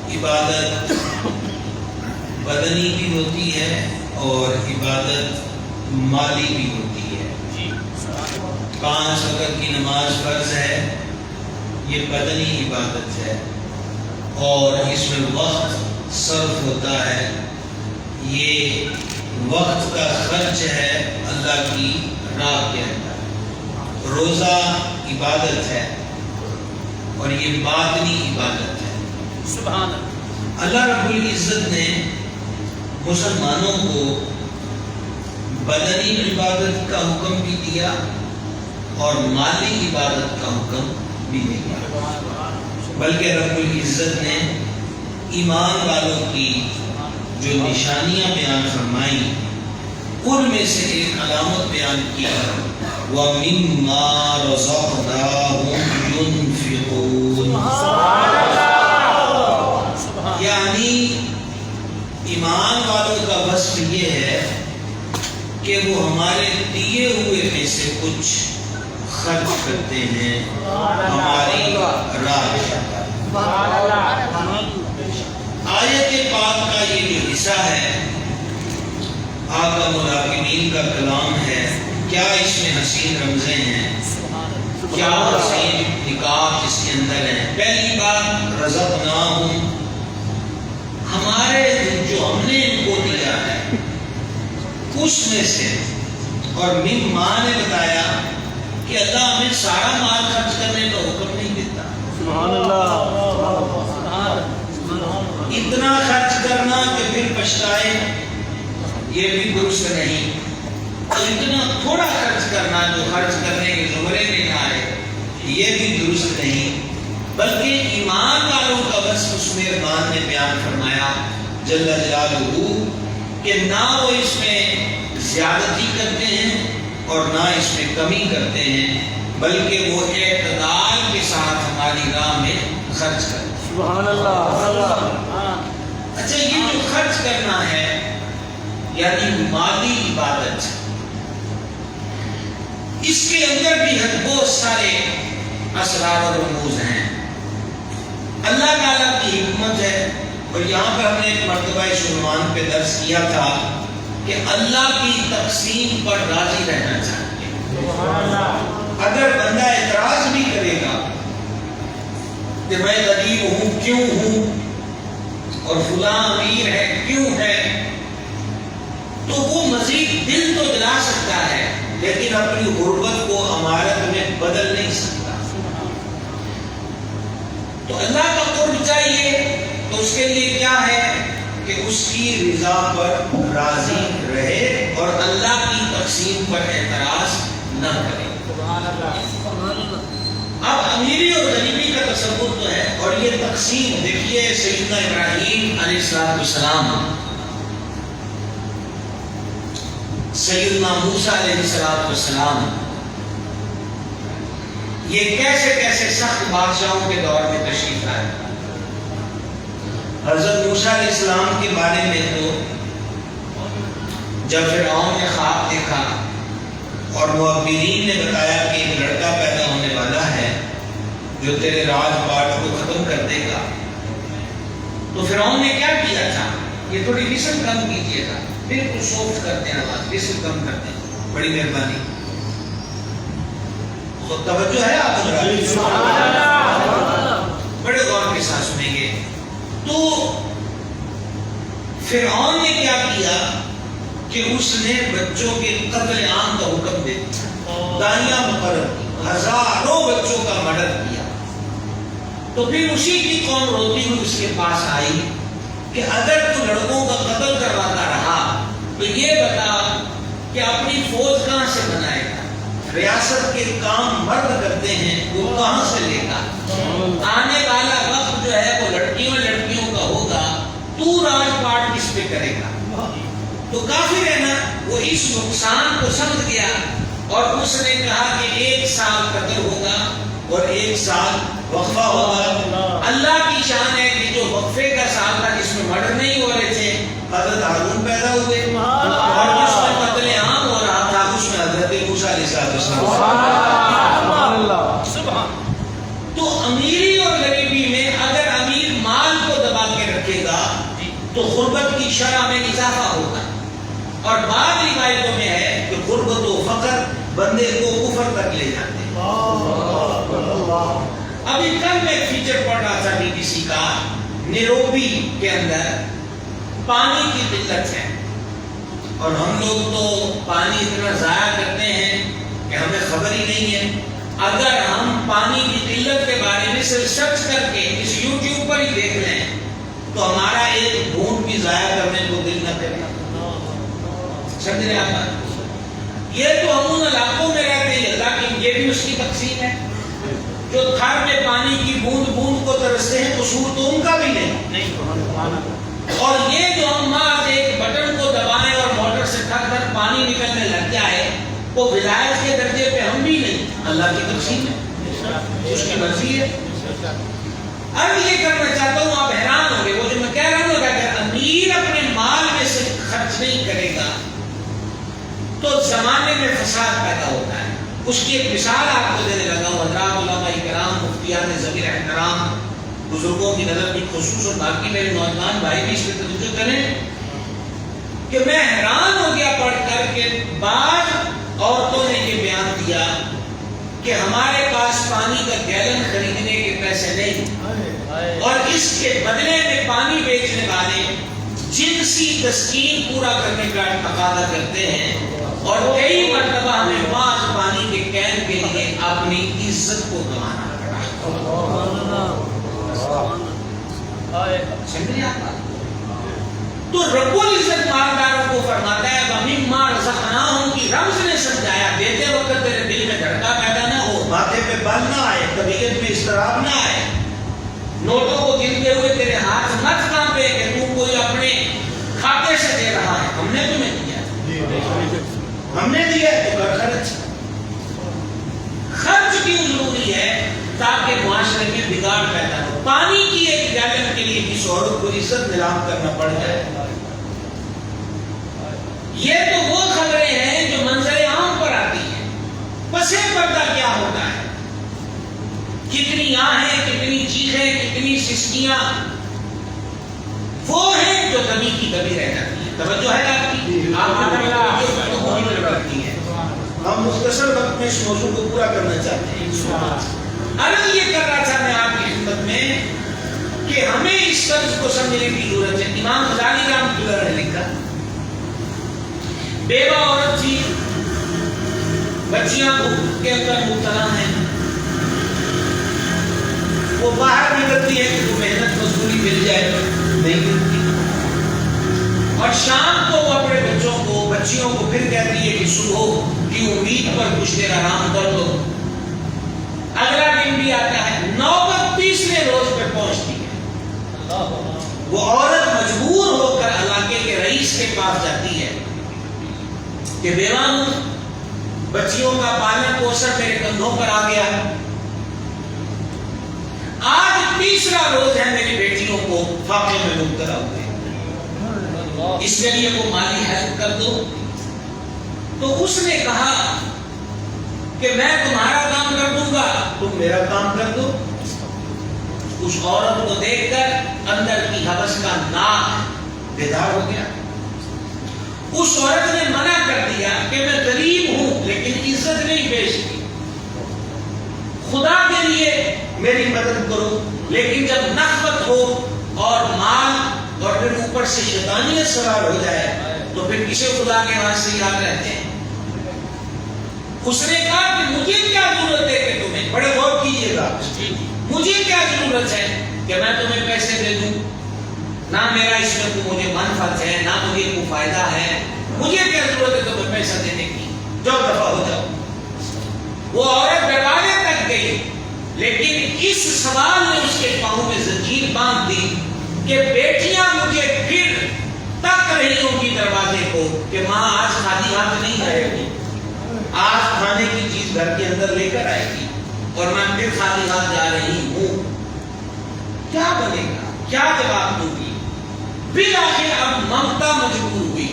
عبادت بدنی بھی ہوتی ہے اور عبادت مالی بھی ہوتی ہے۔ 5 وقت کی نماز فرض ہے، یہ بدنی عبادت ہے، اور اس میں وقت صرف ہوتا ہے، یہ وقت کا خرچ ہے اللہ کی راہ کے اندر۔ روزہ عبادت ہے اور یہ باطنی عبادت ہے۔ سبحان اللہ رب العزت نے مسلمانوں کو بدنی عبادت کا حکم بھی دیا اور مالی عبادت کا حکم بھی دیا، بلکہ رب العزت نے ایمان والوں کی جو نشانیاں بیان فرمائیں ان میں سے ایک علامت بیان کی، وَمِمَّا رَزَقْنَاهُمْ يُنْفِقُونَ، یعنی ایمان والوں کا وصف یہ ہے کہ وہ ہمارے دیے ہوئے میں سے کچھ خرچ کرتے ہیں ہماری راہ میں۔ آیت پاک کا یہ جو حصہ ہے آقا مراقبین کا کلام ہے، کیا اس میں حسین رمزیں ہیں، کیا حسین نکات اس کے اندر ہیں۔ پہلی بات رزقناہم، ہمارے جو ہم نے ان کو دیا ہے اس میں سے، اور مما نے بتایا کہ اللہ ہمیں سارا مال خرچ کرنے کا حکم نہیں دیتا۔ سبحان اللہ، اتنا خرچ کرنا کہ پھر پچھتائے یہ بھی درست نہیں، اور اتنا تھوڑا خرچ کرنا جو خرچ کرنے کے زمرے میں نہ آئے یہ بھی درست نہیں، بلکہ ایمان والوں کا وصف اس مہربان نے بیان فرمایا جل جلالہ کہ نہ وہ اس میں زیادتی کرتے ہیں اور نہ اس میں کمی کرتے ہیں، بلکہ وہ اعتدال کے ساتھ ہماری راہ میں خرچ کرتے ہیں۔ سبحان اللہ۔ اچھا، یہ جو خرچ کرنا ہے یعنی مالی عبادت، اس کے اندر بھی بہت سارے اسرار اور رموز ہیں۔ اللہ تعالیٰ کی حکمت ہے، اور یہاں پہ ہم نے ایک مرتبہ اس عنوان پہ درس کیا تھا کہ اللہ کی تقسیم پر راضی رہنا چاہیے۔ اگر بندہ اعتراض بھی کرے گا کہ میں غریب ہوں کیوں ہوں اور فلاں امیر ہے کیوں ہے، تو وہ مزید دل تو دلا سکتا ہے لیکن اپنی غربت کو امارت میں بدل نہیں سکتا۔ تو اللہ کا قرب چاہیے تو اس کے لیے کیا ہے کہ اس کی رضا پر راضی رہے اور اللہ کی تقسیم پر اعتراض نہ کرے۔ اب امیری اور غریبی کا تصور تو ہے، اور یہ تقسیم دیکھیے سیدنا ابراہیم علیہ السلام، سیدنا موسیٰ علیہ السلام، یہ کیسے کیسے سخت بادشاہوں کے دور میں تشریف لائے۔ حضرت موسیٰ علیہ السلام کے بارے میں تو جب فرعون نے خواب دیکھا اور معبرین نے بتایا کہ ایک لڑکا پیدا ہونے والا ہے جو تیرے راج پاٹ کو ختم کر دے گا، تو فرعون نے کیا کیا تھا، یہ تھوڑی وسل کم کیجیے گا، بالکل سافٹ کرتے ہیں آواز، وسل کم کرتے ہیں، بڑی مہربانی، توجہ ہے آپ بڑے غور کے ساتھ سنیں گے۔ تو فرعون نے کیا کیا کہ اس نے بچوں کے قتل عام کا حکم دے دیا، داہیاں مقرر کی، ہزاروں بچوں کا مرڈر کیا۔ تو پھر اسی کی قوم روتی ہوئی اس کے پاس آئی کہ اگر تو لڑکوں کا قتل کرواتا رہا تو یہ بتا کہ اپنی فوج کہاں سے بنائے گا، ریاست کے کام مرد کرتے ہیں وہ کہاں سے لے گا، آنے والا وقت جو ہے وہ لڑکیوں کا ہوگا، تو راج پاٹ کس پہ کرے گا۔ تو کافر ہے نا، وہ اس نقصان کو سمجھ گیا اور اس نے کہا کہ 1 سال قتل ہوگا اور 1 سال وقفہ ہوگا. اللہ کی شان ہے کہ جو وقفے کا سال تھا جس میں مرڈر نہیں ہو رہے تھے حضرت ہارون پیدا ہوئے اور جس میں قتل عام ہو رہا تھا اس میں حضرت موسیٰ علیہ السلام. تو امیری اور غریبی میں اگر امیر مال کو دبا کے رکھے گا تو غربت کی شرح میں اضافہ ہوگا. اور بعض روایتوں میں ہے کہ غربت و فقر بندے کو کفر تک لے جاتے ہیں. ابھی کل میں ایک فیچر پڑھ رہا تھا BBC کا، نیروبی کے اندر پانی کی قلت ہے اور ہم لوگ تو پانی اتنا ضائع کرتے ہیں کہ ہمیں خبر ہی نہیں ہے. اگر ہم پانی کی قلت کے بارے میں صرف سرچ کر کے اس YouTube پر ہی دیکھ لیں تو ہمارا ایک گھونٹ بھی ضائع کرنے کو دل نہ کرے. سمجھ رہے آپ؟ یہ تو ہم ان علاقوں میں رہتے ہیں، لیکن یہ بھی اس کی تقسیم ہے. جو تھر میں پانی کی بوند بوند کو ترستے ہیں قصور تو ان کا بھی نہیں. اور یہ جو ہم محض ایک بٹن کو دبائیں اور موٹر سے تھر تھر پانی نکلنے لگ جائے وہ ولایت کے درجے پہ ہم بھی نہیں. اللہ کی تقسیم ہے، اس کی مرضی ہے. اب یہ کرنا چاہتا ہوں، آپ حیران ہوں گے وہ جو میں کہہ رہا ہوں کہ اگر امیر اپنے مال میں سے خرچ نہیں کرے گا تو زمانے میں فساد پیدا ہوتا ہے. اس کی ایک مثال آپ کو دینے لگا ہوں. حضرات علماء کرام، مفتیان ضمیر احترام، بزرگوں کی نظر کی خصوص اور باقی میرے نوجوان بھائی بھی اس پہ توجہ کریں کہ میں حیران ہو گیا پڑھ کر کہ بعض عورتوں نے یہ بیان دیا کہ ہمارے پاس پانی کا گیلن خریدنے کے پیسے نہیں اور اس کے بدلے میں پانی بیچنے والے جنسی تسکین پورا کرنے کا تقاضا کرتے ہیں اور کئی مرتبہ ہمیں بعض پانی کے کین کے لیے اپنی عزت کو گنوانا پڑا. سمجھے آپ؟ تو رب العزت مالداروں کو فرماتا ہے وَمِمَّا رَزَقْنَاهُمْ کی رمز نے سمجھایا. دیتے وقت تیرے دل میں دھڑکا پیدا نہ ہو، ماتھے پہ بل نہ آئے، طبیعت میں اضطراب نہ آئے، نوٹوں کو گنتے ہوئے تیرے ہاتھ مت کانپے کہ تو کوئی اپنے کھاتے سے دے رہا ہے. ہم نے تمہیں دیا، ہم نے دیا تو کر خرچ. خرچ کیوں ضروری ہے؟ تاکہ معاشرے میں بگاڑ پیدا ہو. پانی کی ایک گیلن کے لیے کسی عورت کو عزت نیلام کرنا پڑ جائے. یہ تو وہ خبریں ہیں جو منظر عام پر آتی ہیں. پس پردہ کیا ہوتا ہے؟ کتنی آہیں، کتنی چیخیں، کتنی سسکیاں وہ ہیں جو دبی کی دبی رہ جاتی ہیں. توجہ ہے آپ کی؟ ہم مختصر وقت میں اس موضوع کو پورا کرنا چاہتے ہیں. عرض یہ کر رہا تھا میں آپ کی خدمت میں کہ ہمیں اس طرز کو سمجھنے کی ضرورت ہے. امام غزالی رحمۃ اللہ علیہ نے لکھا، بیوہ عورت تھی، بچیاں کے اندر مبتلا ہیں، وہ باہر نکلتی ہے کہ وہ محنت مزدوری مل جائے، نہیں ملتی، اور شام کو وہ اپنے بچیوں کو پھر کہتی ہے کہ صبح کی امید پر کچھ دیر آرام کر لو. اگلا دن بھی آتا ہے، نوبت تیسرے روز پہ پہنچتی ہے. وہ عورت مجبور ہو کر علاقے کے رئیس کے پاس جاتی ہے کہ بیوہ ہوں، بچیوں کا پالن پوشن میرے کندھوں پر آ گیا، آج تیسرا روز ہے میری بیٹیوں کو فاقے میں مبتلا ہوئے، اس کے لیے وہ مالی ہیلپ کر دو. تو اس نے کہا کہ میں تمہارا کام کر دوں گا، تم میرا کام کر دو. اس عورت کو دیکھ کر اندر کی حوث کا ناک بیدار ہو گیا. اس عورت نے منع کر دیا کہ میں غریب ہوں لیکن عزت نہیں بیچتی، خدا کے لیے میری مدد کرو. لیکن جب نخوت ہو اور مال اور پھر اوپر سے شیطانیت سوار ہو جائے تو پھر کسے خدا کے واسطے یاد رہتے ہیں. اس نے کہا کہ مجھے کیا ضرورت ہے کہ تمہیں، بڑے غور کیجیے گا، مجھے کیا ضرورت ہے کہ میں تمہیں پیسے دے دوں؟ نہ میرا اس میں کوئی مجھے منفعت ہے، نہ مجھے کوئی فائدہ ہے، مجھے کیا ضرورت ہے تمہیں پیسہ دینے کی؟ جاؤ دفع ہو جاؤ. وہ عورت دروازے تک گئی لیکن اس سوال نے اس کے پاؤں میں زنجیر باندھ دی کہ بیٹیاں مجھے پھر تک رہی ہوں گی دروازے کو کہ ماں آج خالی ہاتھ نہیں رہے گی، آج کھانے کی چیز گھر کے اندر لے کر آئے گی. اور میں پھر خالی ہاتھ جا رہی ہوں، کیا بنے گا؟ کیا جواب دوں گی؟ بالآخر اب ممتا مجبور ہوئی،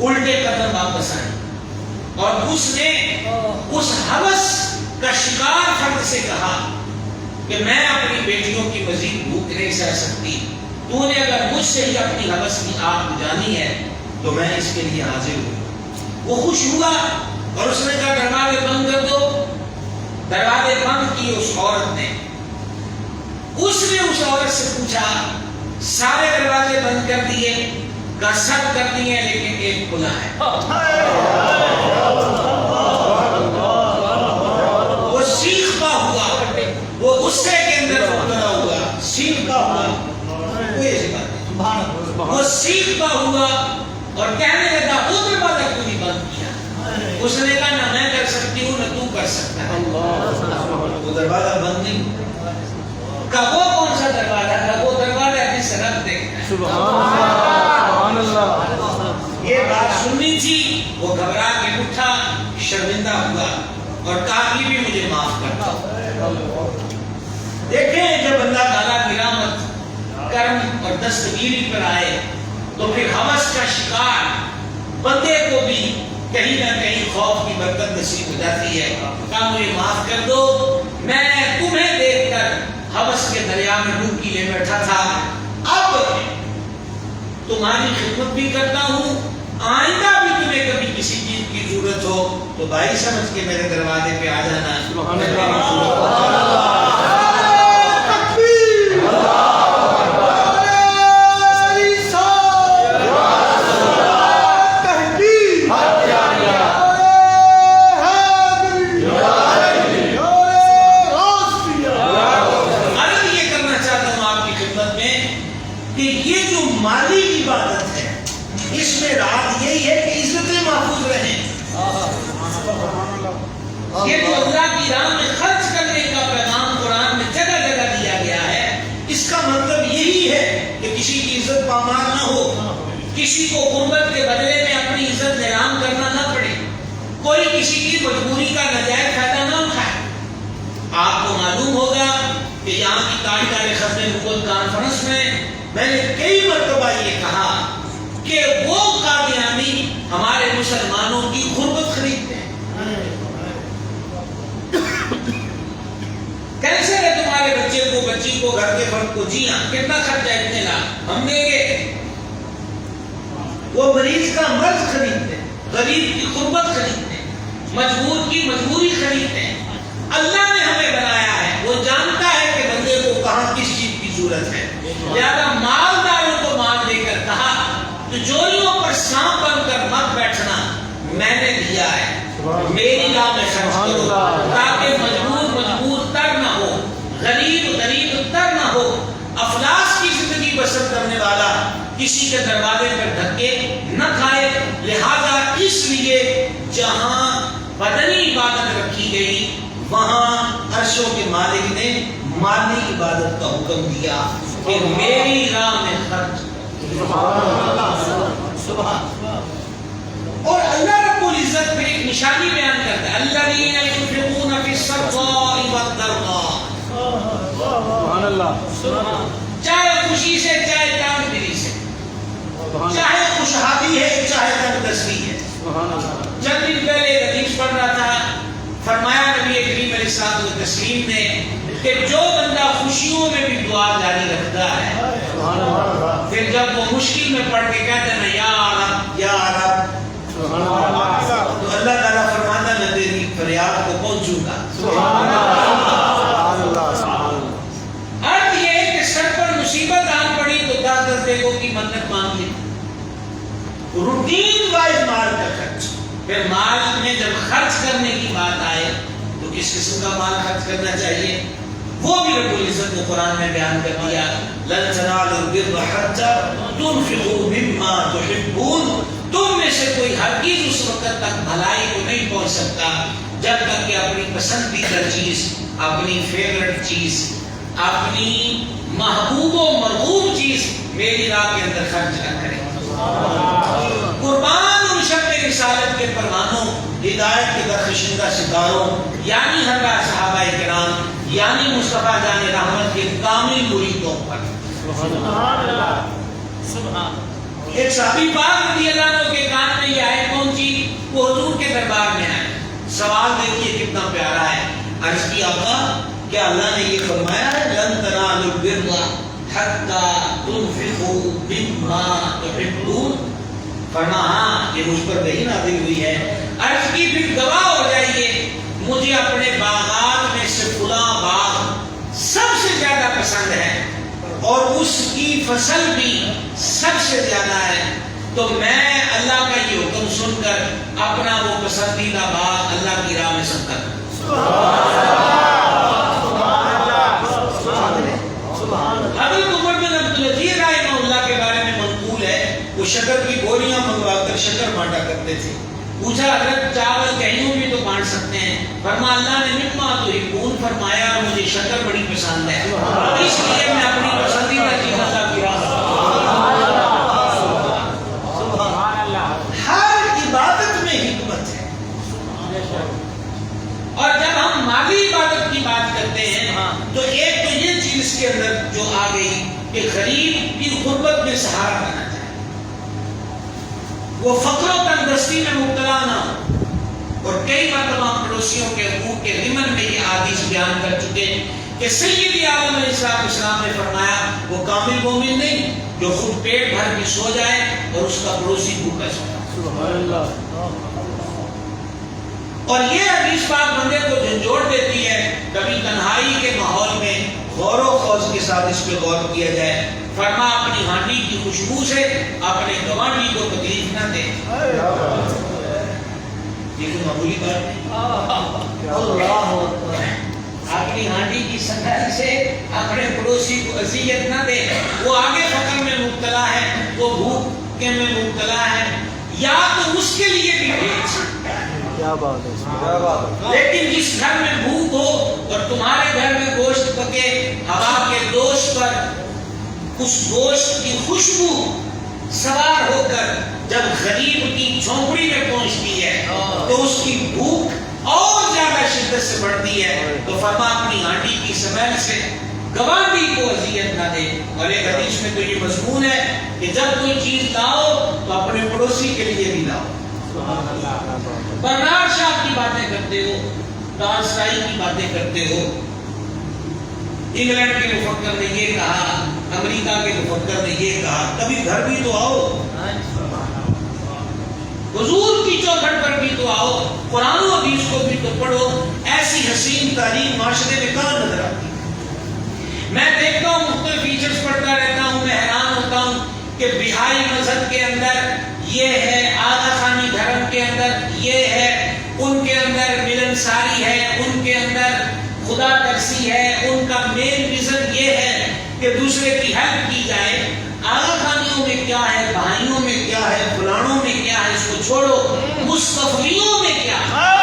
الٹے قدم واپس آئی اور اس نے اس ہوس کا شکار فرد سے کہا کہ میں اپنی بیٹیوں کی مزید بھوک نہیں سہ سکتی، تو نے اگر مجھ سے ہی اپنی ہوس کی آگ بجھانی ہے تو میں اس کے لیے حاضر ہوں۔ وہ خوش ہوا اور اس نے کہا دروازے بند کر دو۔ دروازے بند کی اس عورت نے اس عورت سے پوچھا، سارے دروازے بند کر دیے؟ کہا سب کر دیے لیکن ایک کھلا ہے۔ وہ سیکھتا ہوا، وہ غصے کے اندر مبتلا ہوا، سیکھتا ہوا، کوئی ایسی بات نہیں، وہ سیکھتا ہوا اور کہنے لگا وہ دروازہ کیوں نہیں بند کیا؟ اس نے کہا نہ میں کر سکتی ہوں نہ تو کر سکتا ہے، وہ دروازہ بند نہیں۔ کہا وہ کون سا دروازہ ہے؟ وہ دروازہ جس رب دیکھتا ہے۔ سبحان اللہ۔ یہ بات سننی تھی، وہ گھبرا کے اٹھا، شرمندہ ہوا اور کہا کہ بھی مجھے معاف کر دو۔ دیکھیں جب اللہ تعالیٰ کی رحمت کرم اور دستگیری پر آئے تو پھر ہوس کا شکار بندے کو بھی کہیں نہ کہیں خوف کی برکت نصیب ہو جاتی ہے۔ کہا مجھے معاف کر دو، میں تمہیں دیکھ کر ہوس کے دریا میں ڈبکی لے بیٹھا تھا، اب تمہاری خدمت بھی کرتا ہوں، آئندہ بھی تمہیں کبھی کسی چیز کی ضرورت ہو تو بھائی سمجھ کے میرے دروازے پہ آ جانا۔ سبحان اللہ۔ مالی عبادت ہے، اس میں رات یہی ہے کہ عزتیں محفوظ رہیں۔ یہ جو اللہ کی راہ میں خرچ کرنے کا پیغام قرآن میں جگہ جگہ دیا گیا ہے، اس کا مطلب یہی ہے کہ کسی کی عزت پامال نہ ہو، کسی کو غربت کے بدلے میں اپنی عزت نیلام کرنا نہ پڑے، کوئی کسی کی مجبوری کا ناجائز فائدہ نہ اٹھائے۔ آپ کو معلوم ہوگا کہ یہاں کی تاریخ ختم نبوت کانفرنس میں میں نے کئی مرتبہ یہ کہا کہ وہ قادیانی ہمارے مسلمانوں کی غربت خریدتے ہیں۔ کیسے ہے تمہارے بچے کو بچی کو گھر کے فرد کو جی ہاں کتنا خرچہ ہے اتنے لاکھ ہم دیں گے؟ وہ مریض کا مرض خریدتے ہیں، غریب کی غربت خریدتے ہیں، مجبور کی مجبوری خریدتے ہیں۔ اللہ نے ہمیں بنایا ہے، وہ جانتا ہے کہ بندے کو کہاں کس چیز کی ضرورت ہے، لہذا مالداروں کو مال دے کر کہا تجوریوں پر سانپ بن کر مت بیٹھنا، میں نے دیا ہے، میری راہ میں خرچ کرو تاکہ مجبور تر نہ ہو، غریب تر نہ ہو، افلاس کی زندگی بسر کرنے والا کسی کے دروازے پر دھکے نہ کھائے۔ لہذا اس لیے جہاں بدنی عبادت رکھی گئی وہاں عرشوں کے مالک نے مالی عبادت کا حکم دیا کہ میری راہ میں خرچ۔ اور اللہ رب العزت پھر ایک نشانی بیان کرتا ہے، الذین ينفقون فی السراء والضراء، سبحان اللہ۔ چاہے خوشی سے چاہے تنگ دلی سے، چاہے خوشحالی ہے چاہے تنگ دستی ہے۔ چند دن پہلے ایک حدیث پڑھ رہا تھا، فرمایا نبی کریم علیہ الصلوۃ والتسلیم نے کہ جو بندہ خوشیوں میں بھی دعا جاری رکھتا ہے، پھر جب وہ مشکل میں پڑ کے کہتے ہیں یا رب یا رب، تو اللہ تعالیٰ فرماتا ہے میں تیری فریاد کو پہنچوں گا۔ ارد یہ ہے کہ سر پر مصیبت آن پڑی تو 10 بیگوں کی منت مانگ لی، روٹین وائز مال کا خرچ۔ پھر مال میں جب خرچ کرنے کی بات آئے تو کس قسم کا مال خرچ کرنا چاہیے وہ بھی رب العزت نے قرآن میں بیان کر دیا، لن تنالوا البر حتى تنفقوا مما تحبون، تم میں سے کوئی ہرگز اس وقت تک بھلائی کو نہیں پہنچ سکتا جب تک کہ اپنی پسندیدہ چیز، اپنی فیورٹ چیز، اپنی محبوب و مرغوب چیز میری راہ کے اندر خرچ نہ کرے۔ قربان ان شب رسالت کے پروانوں، ہدایت کے درخشندہ ستاروں، یعنی ہمراہ صحابہ کرام، یعنی مصطفیٰ جان رحمت کے کامل مریدوں پر۔ ایک صحابی پاک رضی اللہ عنہ کے کان میں یہ آیت پہنچی، وہ حضور کے دربار میں آئے۔ سوال دیکھیے کتنا پیارا ہے۔ عرض کی آقا کیا اللہ نے یہ فرمایا ہے لن تنالوا البر حتی تنفقوا مما تحبون؟ فرما ہاں یہ مجھ پر وحی نازل ہوئی ہے۔ عرض کی پھر گواہ ہو جائیے مجھے اپنے باغات میں سے فلاں باغ سب سے زیادہ پسند ہے اور اس کی فصل بھی سب سے زیادہ ہے، تو میں اللہ کا یہ حکم سن کر اپنا وہ پسندیدہ باغ اللہ کی راہ میں صدقہ کروں۔ حضرت عمر بن عبدالعزیز رحمہ اللہ کے بارے میں منقول ہے، وہ شکر کی گولیاں منگوا کر شکر بانٹا کرتے تھے۔ پوچھا حضرت چاول کہیں بھی تو بانٹ سکتے ہیں؟ فرما اللہ نے مما تحبون فرمایا، مجھے شکر بڑی پسند ہے، اس لیے میں اپنی پسندیدہ چیز اللہ کی راہ میں۔ ہر عبادت میں حکمت ہے، اور جب ہم مالی عبادت کی بات کرتے ہیں تو ایک تو یہ چیز اس کے اندر جو آ گئی کہ غریب کی غربت میں سہارا بننا چاہے، وہ فقر و تنگدستی میں مبتلا نہ ہو۔ اور کئی مرتبہ پڑوسیوں کے حقوق کے ضمن میں یہ حدیث بیان کر چکے کہ سید عالم علیہ السلام نے فرمایا وہ کامل مومن نہیں جو خود پیٹ بھر کے سو جائے اور اس کا پڑوسی بھوکا سو جائے۔ اور یہ حدیث پاک بندے کو جھنجھوڑ دیتی ہے، کبھی تنہائی کے ماحول میں غور و خوض کے ساتھ اس پہ غور کیا جائے۔ فرما اپنی ہانڈی کی خوشبو سے اپنے گوانڈی کو تکلیف نہ دے۔ یہ کوئی معمولی بات نہیں، اپنی ہانڈی کی صفائی سے اپنے پڑوسی کو اذیت نہ دے۔ وہ آگے فقر میں مبتلا ہے، وہ بھوک میں مبتلا ہے، یا تو اس کے لیے بھی بھیج۔ کیا بات ہے، لیکن جس گھر میں بھوک ہو اور تمہارے گھر میں گوشت پکے، ہوا کے دوش پر اس گوشت کی خوشبو سوار ہو کر جب غریب کی جھونپڑی میں پہنچتی ہے تو اس کی بھوک اور زیادہ شدت سے بڑھتی ہے۔ تو فرما اپنی ہانڈی کی سمیل سے گوانڈی کو اذیت نہ دے۔ اور ایک حدیث میں تو یہ مضمون ہے کہ جب کوئی چیز لاؤ تو اپنے پڑوسی کے لیے بھی لاؤ۔ برنارڈ شاہ کی باتیں کرتے ہو، ٹالسٹائی کی باتیں کرتے ہو، انگلینڈ کے مفکر نے یہ کہا، امریکہ کے مفکر نے یہ کہا، کبھی گھر بھی تو آؤ، حضور کی چوکھٹ پر بھی تو آؤ، قرآن و حدیث کو بھی تو پڑھو۔ ایسی حسین تعلیم معاشرے میں کہاں نظر آتی ہے؟ میں دیکھتا ہوں، مختلف فیچرز پڑھتا رہتا ہوں، میں حیران ہوتا ہوں کہ بہائی مذہب کے اندر یہ ہے، آغا خانی دھرم کے اندر یہ ہے، ان کے اندر ملنساری ہے، ان کے اندر خدا ترسی ہے، ان کا مین ویژن یہ ہے کہ دوسرے کی ہیلپ کی جائے۔ آغا خانیوں میں کیا ہے، بھائیوں میں کیا ہے، فلانوں میں کیا ہے، اس کو چھوڑو، مصطفیوں میں کیا ہے؟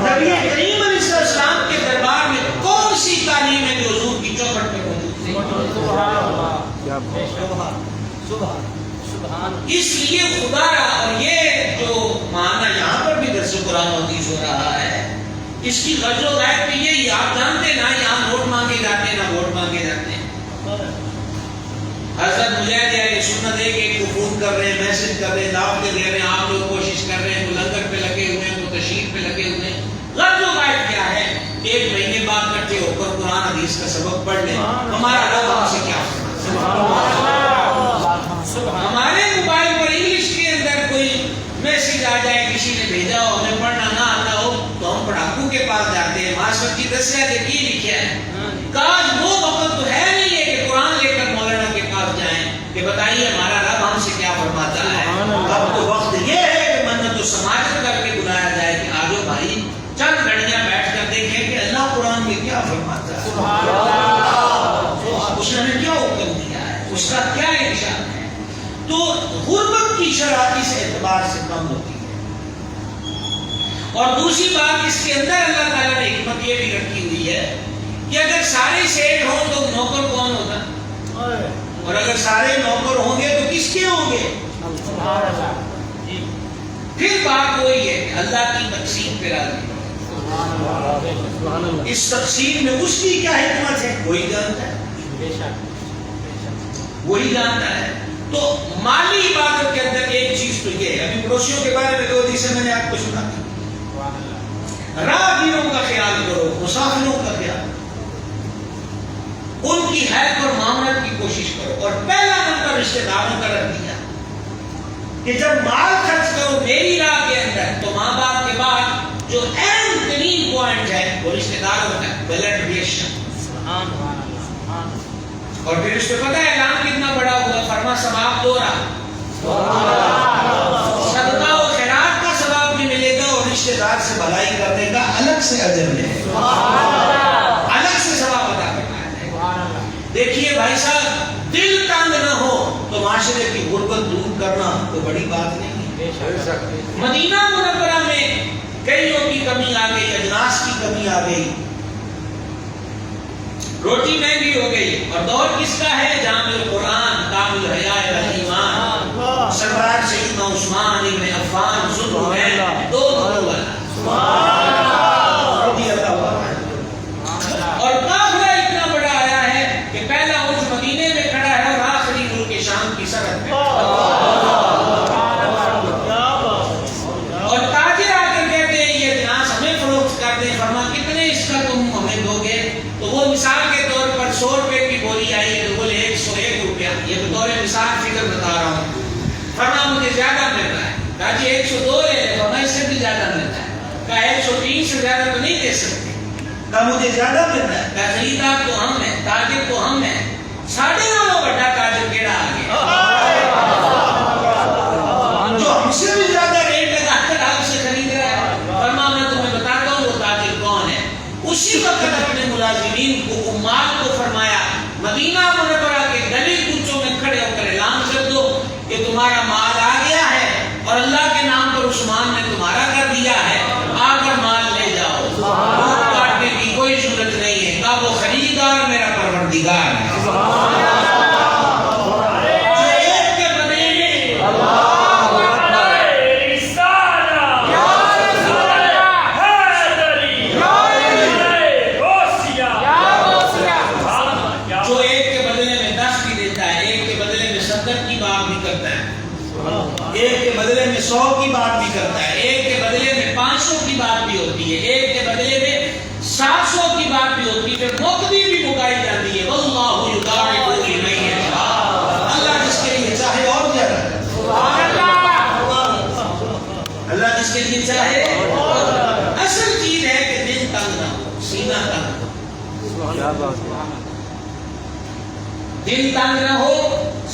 نبی کریم علیہ السلام کے دربار میں کون سی تعلیم ہے جو حضور کی چوکھٹ پہ موجود تھی؟ اس لیے خدا رہا، اور یہ جو معنی یہاں پر بھی درس قرآن و حدیث ہو رہا ہے، اس کی غرض و غائب بھی یہی، آپ جانتے نا یہاں ووٹ مانگے جاتے ہیں، نہ ووٹ مانگے جاتے ہیں۔ حضرت مجاہد علیہ سنت ایک کو فون کر رہے ہیں، میسج کر رہے ہیں، دعوت دے رہے ہیں، آپ لوگ کوشش کر رہے ہیں، وہ لنگر پہ لگے ہوئے ہیں، وہ تشریف پہ لگے ہوئے ہیں۔ غرض و غائب کیا ہے؟ 1 مہینے بعد اکٹھے ہو کر قرآن حدیث کا سبق پڑھ لیں، ہمارا رب ہم سے کیا فرماتا ہے؟ ہمارے موبائل پر انگلش کے اندر کوئی میسج آ جائے، کسی نے بھیجا ہو، ہمیں پڑھنا نہ آتا ہو، تو ہم پڑھاکو کے پاس جاتے ہیں، ماسٹر کی دسیا کہ کی لکھا ہے۔ کاش وہ وقت تو ہے نہیں ہے کہ قرآن لے کر مولانا کے پاس جائیں کہ بتائیے ہمارا رب ہم سے کیا فرماتا ہے۔ اب تو وقت یہ ہے کہ منت و سماجت کر کے بلایا جائے کہ آجو بھائی چند گھڑیاں بیٹھ کر دیکھیں کہ اللہ قرآن میں کیا فرماتا ہے، اس نے ہمیں کیا حکم دیا ہے، اس کا کیا ارشاد ہے۔ تو غربت کی شرح اس اعتبار سے کم ہوتی ہے۔ اور دوسری بات اس کے اندر اللہ تعالیٰ نے حکمت یہ بھی رکھی ہوئی ہے کہ اگر سارے سیٹ ہوں تو نوکر کون ہوگا، اور اگر سارے نوکر ہوں گے تو کس کے ہوں گے؟ پھر بات وہی ہے کہ اللہ کی تقسیم پہ راضی ہو۔ اس تقسیم میں اس کی کیا حکمت ہے وہی جانتا ہے، وہی جانتا ہے۔ تو مالی عبادت کے اندر ایک چیز تو یہ ہے، ابھی پڑوسیوں کے بارے میں 2 حدیثیں میں نے آپ کو سنا تھی، راہگیروں کا خیال کرو، مسافروں کا خیال، ان کی حیثیت اور معاملت کی کوشش کرو، اور پہلا نمبر رشتہ داروں کا رکھ دیا کہ جب مال خرچ کرو میری راہ کے اندر تو ماں باپ کے بعد جو اہم ترین پوائنٹ ہے وہ رشتہ داروں کا بلڈ ریلیشن۔ اور پھر اس پہ پتہ ہے اعلان کتنا بڑا ہوا، فرما ثواب 2 صدقہ و خیرات کا ثواب بھی ملے گا اور رشتہ دار سے بھلائی کرنے کا الگ سے اجر ملے گا، الگ سے ثواب ادا کرنا ہے۔ دیکھیے بھائی صاحب، دل تنگ نہ ہو تو معاشرے کی غربت دور کرنا کوئی بڑی بات نہیں ہے۔ مدینہ منورہ میں کئیوں کی کمی آ گئی، اجناس کی کمی آ گئی، روٹی مہنگی ہو گئی، اور دور کس کا ہے؟ جامع القرآن کامل الحیاء والایمان، سرکار سیدنا عثمان ابن عفان ذوالنورین 2 نور والا رضی اللہ عنہ۔ اور قافلہ اتنا بڑا آیا ہے کہ پہلا عرف مدینے میں کھڑا ہے اور آخری ملک شام کی سرحد پہ، اور تاجر آ کے کہتے ہیں یہ اجناس ہمیں فروخت کر دیں، فرما کتنے اس کا تم ہمیں دو گے؟ تو وہ مثال کے طور پر 100 روپے کی بولی آئی ہے تو بولے 101 روپیہ، یہ بطور مثال فکر بتا رہا ہوں۔ فرما مجھے زیادہ مل رہا ہے، کہا جی 102 لے لے، فرما اس سے بھی زیادہ ملتا ہے، کہا 103 سے زیادہ تو نہیں دے سکتے، کہا مجھے زیادہ مل رہا ہے، کہا خریدار تو ہم ہیں، تاجر تو ہم ہیں، 9.5 بڑا تاجر کیڑا آ گیا جو ہم سے بھی زیادہ ریٹ لگا کر آپ سے خرید رہا ہے۔ فرما میں تمہیں بتاتا ہوں وہ تاجر کون ہے۔ اسی وقت اپنے ملازمین کو، عمال کو فرمایا مدینہ منورہ کے گلی کوچوں میں کھڑے ہو کر اعلان کر دو کہ تمہارا مال آ گیا ہے اور اللہ کے نام پر عثمان نے تمہارا کر دیا ہے، آ کر مال لے جاؤ، بھوک کاٹنے کی کوئی ضرورت نہیں ہے، کہا وہ خریدار میرا پروردگار ہے۔ ایک کے بدلے میں 100 کی بات بھی کرتا ہے، ایک کے بدلے میں 500 کی بات بھی ہوتی ہے، ایک کے بدلے میں 700 کی بات بھی ہوتی ہے، پھر نقدی بھی مکائی جاتی ہے۔ واللہ یضاعف لمن یشاء، اللہ جس کے لیے چاہے اور زیادہ، اللہ جس کے لیے چاہے۔ اصل چیز ہے کہ دل تنگ نہ ہو، سینہ تنگ ہو، دل تنگ نہ ہو،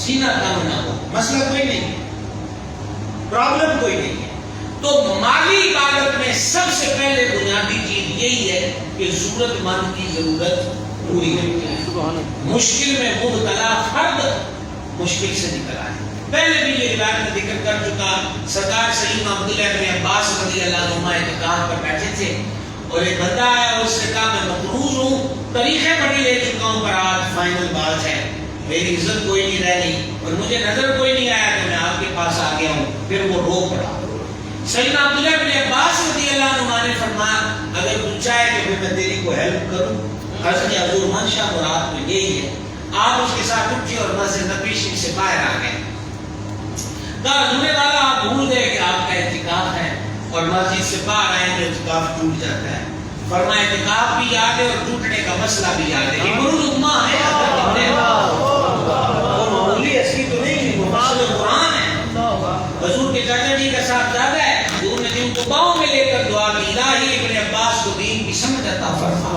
سینہ تنگ نہ ہو، مسئلہ کوئی نہیں، پرابلم کوئی نہیں ہے۔ تو مالی عبادت میں سب سے پہلے بنیادی چیز یہی ہے کہ ضرورت مند کی ضرورت پوری کرنی ہے۔ مشکل میں مبتلا فرد مشکل سے نکل آئے۔ پہلے بھی یہ روایت میں ذکر کر چکا، سرکار سیدنا عبداللہ بن عباس رضی اللہ عنہما اعتکاف پر بیٹھے تھے اور ایک بندہ آیا اور اس نے کہا میں مقروض ہوں، طریقے بڑی لے چکا ہوں پر آج فائنل بات ہے، میری عزت کوئی نہیں رہی اور مجھے نظر کوئی نہیں آیا کہ میں آپ کے پاس آ گیا ہوں۔ پھر وہ رو پڑا۔ سیدنا عبداللہ بن عباس رضی اللہ عنہ نے فرمایا اگر تو چاہے کہ میں تیری کو ہیلپ کروں، عرض کیا حضور منشا مراد میں یہی ہے۔ آپ اس کے ساتھ اٹھے اور مسجد نبوی سے باہر آ گئے۔ کہا حضور والا آپ بھول گئے کہ آپ کا اعتکاف ہے اور مسجد سے باہر آئیں تو اعتکاف ٹوٹ جاتا ہے۔ فرمایا اعتکاف بھی یاد ہے اور ٹوٹنے کا مسئلہ بھی یاد ہے، یہ مرودما ہے، وہ معمولی اصلی تو نہیں ہے، وہ مسئلہ قرآن ہے۔ حضور کے چاچا جی کا ساتھ زیادہ ہے، حضور نے جن کو پاؤں میں لے کر دعا کی الہی ابن عباس کو دین کی سمجھ عطا فرما۔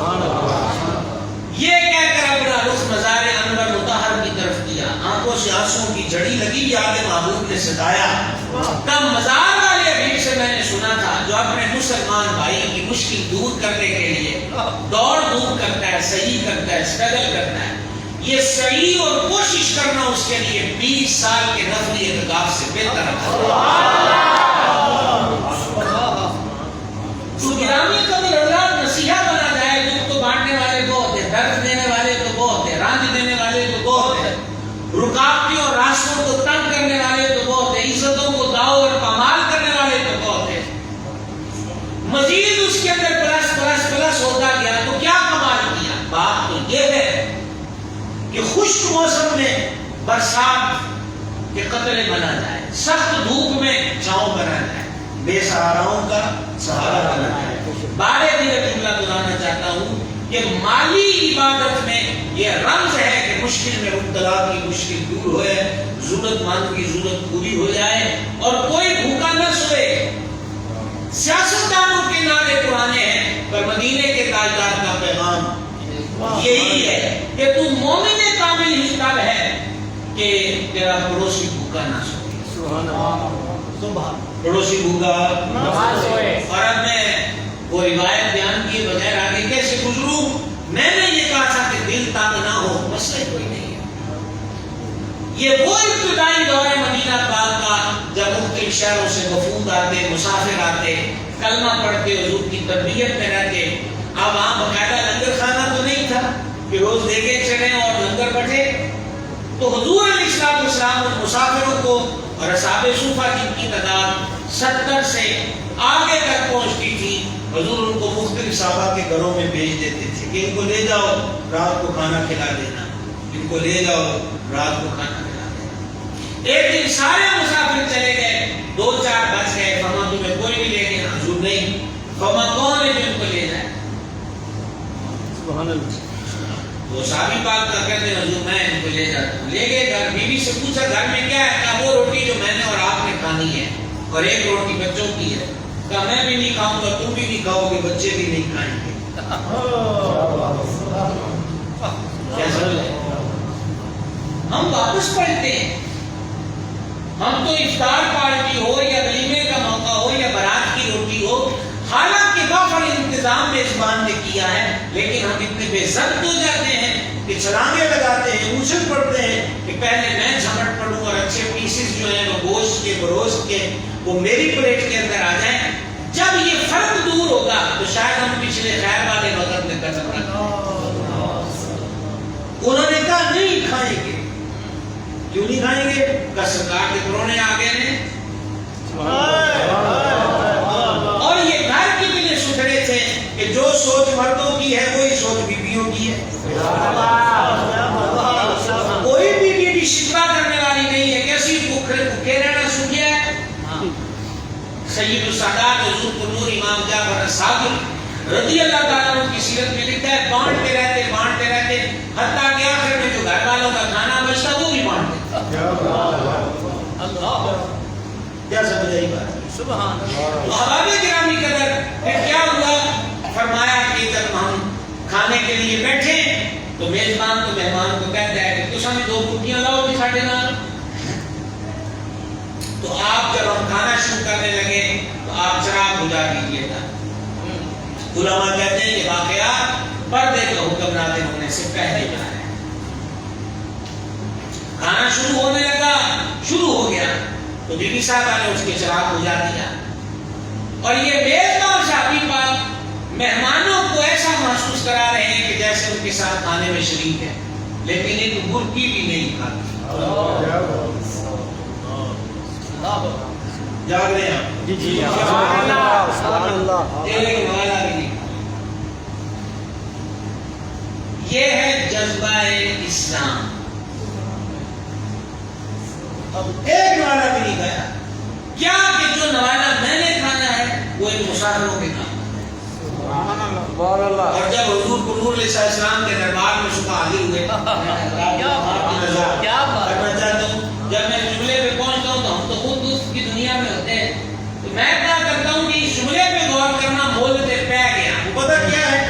یہ کہہ کر اپنا رخ مزار انور مطہر کی طرف کیا، آنکھوں سے آنسوں کی جھڑی لگی، یاد محبوب نے ستایا۔ تب مزار والے امیر سے میں نے سنا تھا جو اپنے مسلمان بھائی کی مشکل دور کرنے کے لیے دوڑ دور کرتا ہے، صحیح کرتا ہے، اسٹرگل کرتا ہے، یہ صحیح اور کوشش کرنا اس کے لیے 20 سال کے نفلی اعتکاف سے بہتر ہے۔ تو گرامی قدر اللہ نصیحہ بنا جائے، دکھ تو بانٹنے والے بہت ہیں، درد دینے والے تو بہت ہیں، رانج دینے والے تو بہت ہیں، رکاوٹیں اور آنسوں کو تنگ کرنے والے تو بہت ہیں، عزتوں کو داؤ اور پامال کرنے والے تو بہت ہیں، مزید اس کے اندر پلس پلس پلس ہوتا گیا تو کیا کمال کیا؟ بات تو یہ ہے کہ خشک موسم میں برسات کے قطرے بنا جائے، سخت دھوپ میں چھاؤں بنا جائے، بے سہاراؤں کا سہارا بنا جائے۔ بارے دن جملہ دہرانا چاہتا ہوں کہ مالی عبادت میں یہ رمز ہے کہ مشکل میں مبتلا کی مشکل دور ہوئے، ضرورت مند کی ضرورت پوری ہو جائے اور کوئی بھوکا نہ سوئے۔ سیاستدانوں کے نعرے پرانے ہیں پر مدینے کے تاجدار کا پیغام یہی ہے کہ تو مومن کامل ہی تب ہے کہ تیرا پڑوسی بھوکا نہ سوئے، پڑوسی بھوکا نہ سوئے۔ اور اب میں وہ روایت بیان کیے بغیر آگے کیسے گزروں؟ میں نے یہ کہا تھا کہ دل تنگ نہ ہو، مسئلہ کوئی نہیں ہے۔ یہ وہ ابتدائی دور ہے مدینہ پاک کا جب مختلف شہروں سے وفود آتے، مسافر آتے، کلمہ پڑھتے، حضور کی تربیت میں رہتے۔ اب وہاں باقاعدہ لنگر خانہ تو نہیں تھا کہ روز لے کے چلیں اور لنگر بٹھے، تو حضور علیہ السلام ان مسافروں کو اور اصحاب صوفہ جن کی تعداد 70 سے آگے تک پہنچتی تھی، حضور ان کو مختلف صحابہ کے گھروں میں بھیج دیتے تھے کہ ان کو لے جاؤ رات کو کھانا کھلا دینا، ان کو لے جاؤ رات کو کھانا کھلا دینا۔ ایک دن سارے مسافر چلے گئے، 2-4 بچ گئے، فرما تمہیں کوئی بھی لے گیا؟ حضور نہیں۔ فرما کون ہے جو ان کو لے جائے؟ سبحان اللہ۔ وہ صحابی پاک کا کہتے ہیں حضور میں ان کو لے جاتا ہوں۔ لے گئے گھر، بیوی سے پوچھا گھر میں کیا ہے؟ کہا وہ روٹی جو میں نے اور آپ نے کھانی ہے اور ایک روٹی بچوں کی ہے۔ کہا میں بھی نہیں کھاؤں گا، تم بھی نہیں کھاؤ گے، بچے بھی نہیں کھائیں گے۔ کیا سمجھ ہے؟ ہم واپس پڑھتے ہیں، ہم تو افطار پارٹی ہو یا ولیمے کا موقع ہو یا برات کی روٹی ہو، حالانکہ وافر انتظام میزبان نے کیا ہے، لیکن ہم اتنے بے ضبط ہو جاتے ہیں کہ چھلانگیں لگاتے ہیں، اچھل پڑتے ہیں کہ پہلے میں جھمٹ پڑوں اور اچھے پیسز جو ہیں وہ گوشت کے بروست کے وہ میری پلیٹ کے اندر آ جائیں۔ جب یہ فرق دور ہوگا تو شاید ہم پچھلے خیر والے وقت میں قدم رکھیں۔ انہوں نے کہا نہیں کھائیں گے۔ کیوں نہیں کھائیں گے؟ کہ سرکار کے پرونے آ گئے ہیں اور یہ گھر کتنے ستھرے تھے کہ جو سوچ مردوں کی ہے وہی سوچ بیویوں کی ہے۔ کوئی بھی بیوی شکوہ کرنے والی نہیں ہے کہ اسی بھوکے رہنا سن گیا ہے۔ سید السادات حضور نور امام جعفر صادق رضی اللہ تعالیٰ عنہ کی سیرت میں لکھا ہے بانٹتے رہتے حتیٰ کہ آخر میں جو گھر والوں کا کھانا بچتا وہ بھی بانٹتے۔ کیا سمجھ آئی بات؟ سبحان اللہ۔ احباب گرامی قدر پھر کیا ہوا؟ فرمایا کہ جب ہم کھانے کے لیے بیٹھے تو میزبان تو مہمان کو کہتا ہے کہ تُس ہمیں 2 روٹیاں لاؤ بھی ساڑھے نال۔ تو آپ جب ہم کھانا شروع کرنے لگے تو آپ چراغ بجھا دیجیے گا۔ علماء کہتے ہیں یہ واقعہ پردے کا حکم نازل ہونے سے پہلے جا رہا ہے۔ کھانا شروع ہونے لگا، شروع ہو گیا تو بی بی صاحبہ نے اس کے چراغ بجھا دیا اور یہ میزبان صحابی پاک مہمانوں کو ایسا محسوس کرا رہے ہیں کہ جیسے ان کے ساتھ کھانے میں شریک ہے، لیکن ایک برکی بھی نہیں کھاتی۔ جاگ رہے ہیں آپ؟ جی سبحان اللہ سبحان اللہ۔ ایک والا بھی نہیں۔ یہ ہے جذبہ اسلام۔ اب ایک والا بھی نہیں گیا کیا کہ جو نوالا میں نے کھانا ہے وہ ان مسافروں کے کھانا ہے۔ اور جب حضور نور علیہ السلام کے دربار میں صبح حاضر ہوئے کرنا چاہتا ہوں، جب میں جملے پہ پہنچتا ہوں تو ہم تو خود دوست کی دنیا میں ہوتے ہیں، تو میں کیا کرتا ہوں کہ اس جملے پہ غور کرنا بولتے پہ گیا۔ وہ پتہ کیا ہے؟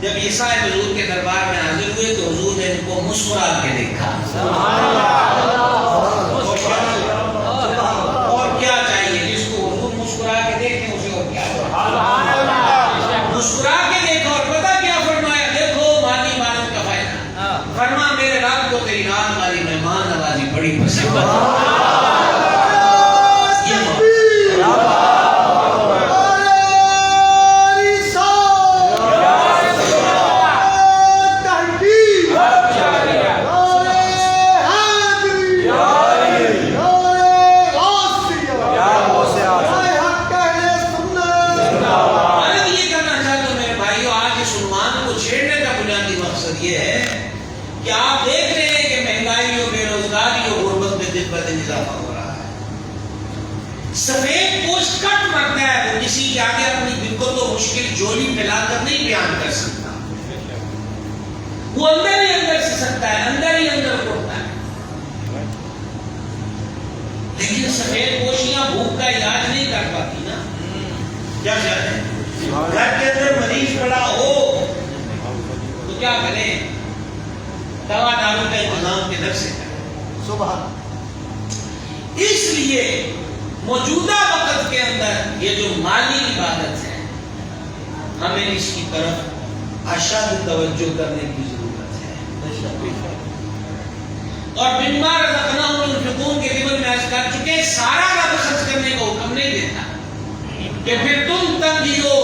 جب یہ صاحب حضور کے دربار میں حاضر ہوئے تو حضور نے ان کو مسکرا کے دیکھا۔ اور کیا چاہیے جس کو حضور مسکرا کے دیکھیں اسے اور کیا چاہیے؟ مسکرا کے دیکھو اور پتہ کیا فرمایا؟ دیکھو مالی مالک کا فائدہ، فرما میرے رب کو تیری رات والی مہمان نوازی بڑی پسند ہے۔ آپ دیکھ رہے ہیں کہ مہنگائی اور بے روزگاری اور غربت میں دن بدن اضافہ ہو رہا ہے. سفید پوش کٹ مرتا ہے، وہ کسی کے آگے اپنی دقت و مشکل جولی پھیلا کر نہیں بیان کر سکتا. وہ اندر ہی اندر سے سکتا ہے، اندر ہی اندر اٹھتا ہے. لیکن سفید پوشیاں بھوک کا علاج نہیں کر پاتی نا. کیا خیال ہے؟ گھر کے اندر مریض پڑا ہو تو کیا کریں؟ دوا دارو کا انتظام کدھر سے کریں؟ سبحان. اس لیے موجودہ وقت کے اندر یہ جو مالی عبادت ہے، ہمیں اس کی طرف اشد توجہ کرنے کی ضرورت ہے. اور مما رزقناہم ينفقون کے ضمن میں عرض کر چکے، سارا رب خرچ کرنے کا حکم نہیں دیتا کہ پھر تم تنگی ہو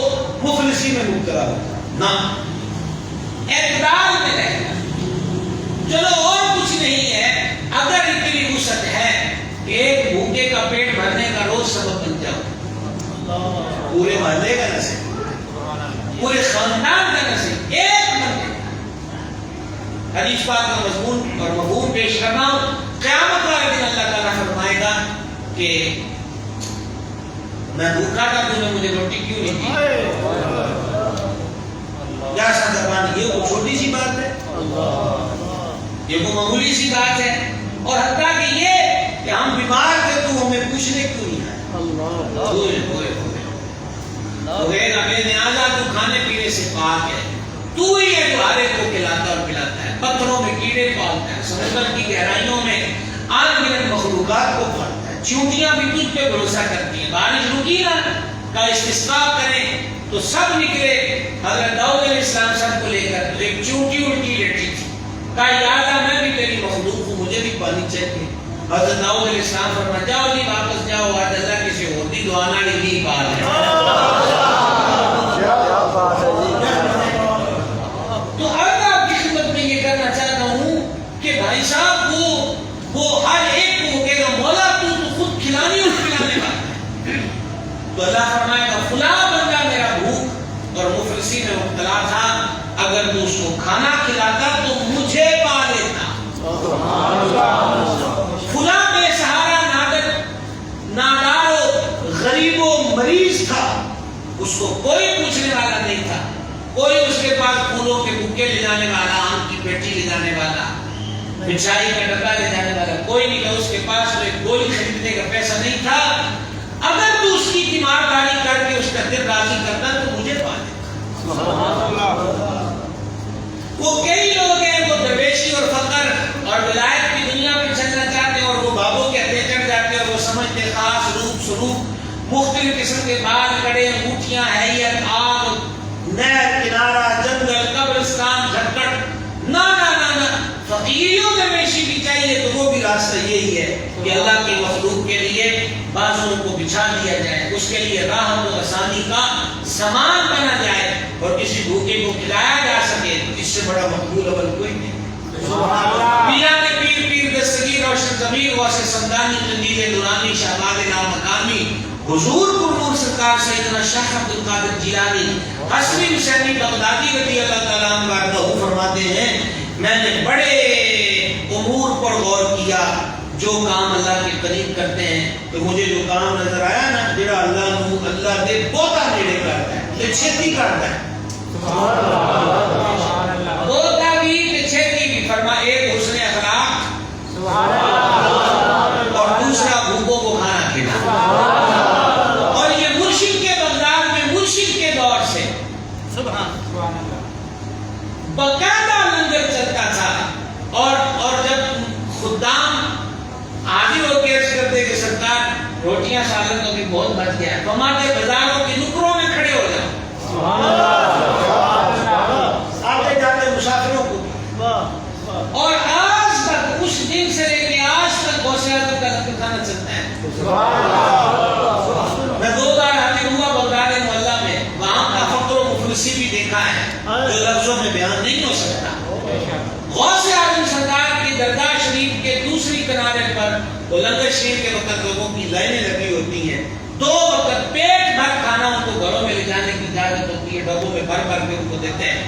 مفلسی میں مبتلا ہو نہ، اعتدال میں رہنا. چلو اور کچھ نہیں ہے، اگر اتنی وسعت ہے کہ ایک بھوکے کا پیٹ بھرنے کا روز سبب بن جاؤ، پورے محلے کا نصیب، پورے خاندان کا نصیب، ایک بندے. حدیث پاک کا مضمون اور مفہوم پیش کرنا ہوں. قیامت والے دن اللہ تعالیٰ فرمائے گا کہ میں بھوکا تھا، تو نے مجھے روٹی کیوں نہیں دی؟ کیا سادہ، یہ وہ چھوٹی سی بات ہے، یہ وہ معمولی سی بات ہے. اور حتیٰ کہ یہ کہ ہم بیمار تھے تو ہمیں پوچھنے کیوں نہیں آئے؟ تو بے نیازا، تو کھانے پینے سے پاک ہے، تو ہی ہے جو ہر ایک کو کھلاتا اور پلاتا ہے. پتھروں میں کیڑے پالتا ہے، سمندر کی گہرائیوں میں آن گنت مخلوقات کو پالتا ہے. چونٹیاں بھی تجھ پہ بھروسہ کرتی ہیں. بارش رکی نا کا استسقاء کریں تو سب نکلے. حضرت داؤد علیہ السلام سب کو لے کر ایک چونٹی الٹی لیٹی تھی، کہا یا اللہ میں بھی تیری مخلوق ہوں، مجھے بھی پانی چاہیے. حضرت داؤد علیہ السلام فرمایا جاؤ جی واپس جاؤ، آج اللہ کسی اور دی دعا نہ دی بات ہے. تو اب آپ کی خدمت میں یہ کرنا چاہتا ہوں کہ بھائی صاحب وہ ہر ایک کو کہے گا مولا تو خود کھلانی اور پلانے والا ہے. تو اللہ فرمائے گا فلاں بندہ میرا بھوک اور مفلسی میں مبتلا تھا، اگر تو اس کو کھانا کھلاتا تو مجھے پا لیتا. فلاں بے سہارا نادار غریب و مریض تھا، اس کو کوئی پوچھنے والا نہیں تھا، کوئی اس کے پاس پھولوں کے بکے لے جانے والا، آم کی پیٹی لے جانے والا، مٹھائی کا ڈبہ لے جانے والا کوئی نہیں تھا. اس کے پاس ایک گولی خریدنے کا پیسہ نہیں تھا. اگر تو اس کی تیمارداری کر کے اس کا دل راضی کرتا تو مجھے پا دیتا. وہ کئی لوگ ہیں وہ درویشی اور فقر اور ولایت کی دنیا میں چلنا چاہتے ہیں، اور وہ بابوں کے ہتھے چڑھ جاتے ہیں، اور وہ سمجھتے خاص روپ سلوک، مختلف قسم کے بال کڑے، انگوٹھیاں، حیت، آگ، نہر کنارہ، جنگل، قبرستان، جھٹکٹ. نہ نہ نہ نہ، فقیریوں درویشی بھی چاہیے تو وہ بھی راستہ یہی ہے کہ اللہ کی مخلوق کے لیے بازوؤں کو بچھا دیا جائے، اس کے لیے راحت و آسانی کا سامان بنا جائے اور کسی بھوکے کو کھلایا جا سکے. تو اس سے بڑا مقبول عمل کوئی نہیں. پیران پیر پیر دستگیر روشن ضمیر واسع سمدانی قندیل نورانی شہباد نامکانی حضور پر نور سرکار سیدنا شیخ عبد القادر جیلانی حسنی حسینی بغدادی رضی اللہ تعالیٰ عنہ فرماتے ہیں میں نے بڑے امور پر غور کیا جو کام اللہ کے قریب کرتے ہیں. تو مجھے جو کام نظر آیا نا جڑا اللہ دے بہتا نیڑے کرتا ہے تے چھتی کرتا ہے. بہتا بھی تے چھتی بھی. فرما ایک حسن اخلاق اور دوسرا بھوکوں کو کھانا کھلانا. اور یہ مرشد کے بغداد میں مرشد کے دور سے باقاعدہ لنگر چلتا تھا. اور جب خدام حاضر ہو کے عرض کرتے کہ سرکار روٹیاں سالن تو بھی بہت بچ گیا ہے، ہمارے بازاروں کی نکروں میں کھڑے ہو جاؤ، آتے جاتے مسافروں کو. اور آج تک اس دن سے لے کے آج تک غوث اعظم کا ذکر کھانا چلتا ہے. میں 2 بار حاضر ہوا بغداد محلہ میں، وہاں کا فقر و مفلسی بھی دیکھا ہے جو لفظوں میں بیان نہیں ہو سکتا. غوث اعظم سرکار کی درگاہ شریف کے دوسری کنارے پر وہ لنگر شریف کے وقت لوگوں کی لائنیں لگی ہوتی ہیں. 2 وقت پیٹ بھر کھانا ان کو گھروں میں لے جانے کی اجازت ہوتی ہے، ڈبوں میں بھر بھر کے ان کو دیتے ہیں.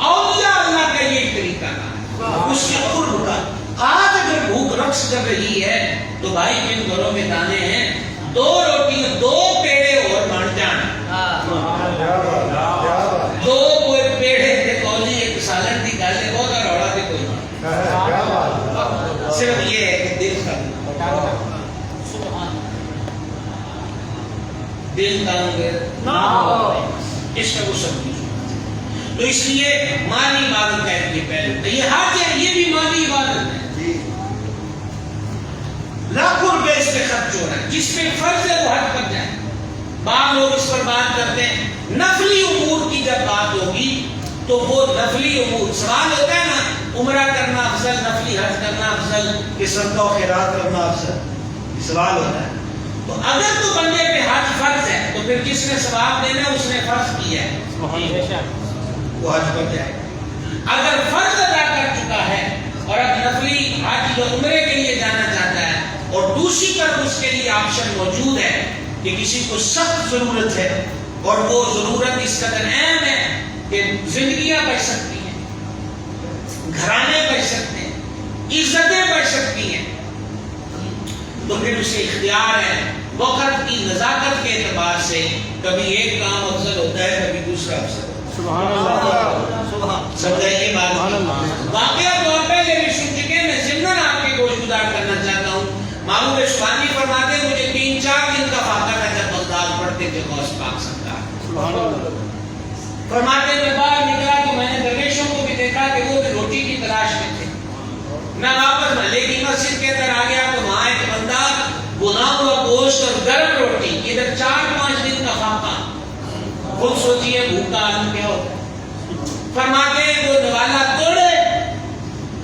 اولیاء اللہ کا یہی طریقہ تھا. اس کے قرب کا. آج اگر بھوک رقص کر رہی ہے تو بھائی جن گھروں میں دانے ہیں 2 روٹی 2 پیڑے اور بانٹ جان. 2 پیڑے تے کولی ایک سالن دی گل ہے بہت روڑا تے کوئی صرف یہ ہے کہ دل کا دل کا اس کا وہ سب کچھ. تو اس لیے مالی عبادت کا ایک پہلو ہے. یہ حج ہے, یہ بھی مالی عبادت ہے. لاکھوں روپے اس پہ خرچ ہو رہا ہے. جس پہ فرض ہے وہ حج کر جائے. بعض لوگ اس پر بات کرتے ہیں نفلی امور کی جب بات ہوگی تو وہ نفلی امور سوال ہوتا ہے نا, عمرہ کرنا افضل نفلی حج کرنا افضل کہ صدقہ و خیرات کرنا افضل, سوال ہوتا ہے. تو اگر تو بندے پہ حج فرض ہے تو پھر جس نے ثواب دینا ہے اس نے فرض کیا ہے وہ حج پر جائے. اگر فرض ادا کر چکا ہے اور اب نفلی حج یا عمرے کے لیے جانا چاہتا ہے اور دوسری طرف اس کے لیے آپشن موجود ہے کہ کسی کو سخت ضرورت ہے اور وہ ضرورت اس قدر اہم ہے کہ زندگیاں بچ سکتی ہیں, گھرانے بچ سکتے ہیں, عزتیں بچ سکتی ہیں, تو پھر اسے اختیار ہے وقت کی نزاکت کے اعتبار سے کبھی ایک کام افضل ہوتا ہے کبھی دوسرا افضل. سبحان اللہ. سمجھائیے بات. واقعہ طور پہ یہ بھی سن چکے, میں ضمن آپ کے گوش گزار کرنا چاہتا ہوں. معمول شبانی فرماتے ہیں مجھے 3-4 دن کا فاقہ تھا جب بغداد پڑھتے تھے غوث پاک سرکار. فرماتے میں باہر نکلا تو میں نے درویشوں کو بھی دیکھا کہ وہ روٹی کی تلاش میں تھے. میں واپس محلے کی مسجد کے اندر آ گیا تو وہاں ایک بندہ بنا ہوا گوشت اور گرم روٹی, ادھر 4-5 دن کا فاقہ. خود سوچیے بھوکا آدمی کیا ہوتا ہے. فرماتے ہیں وہ نوالا توڑے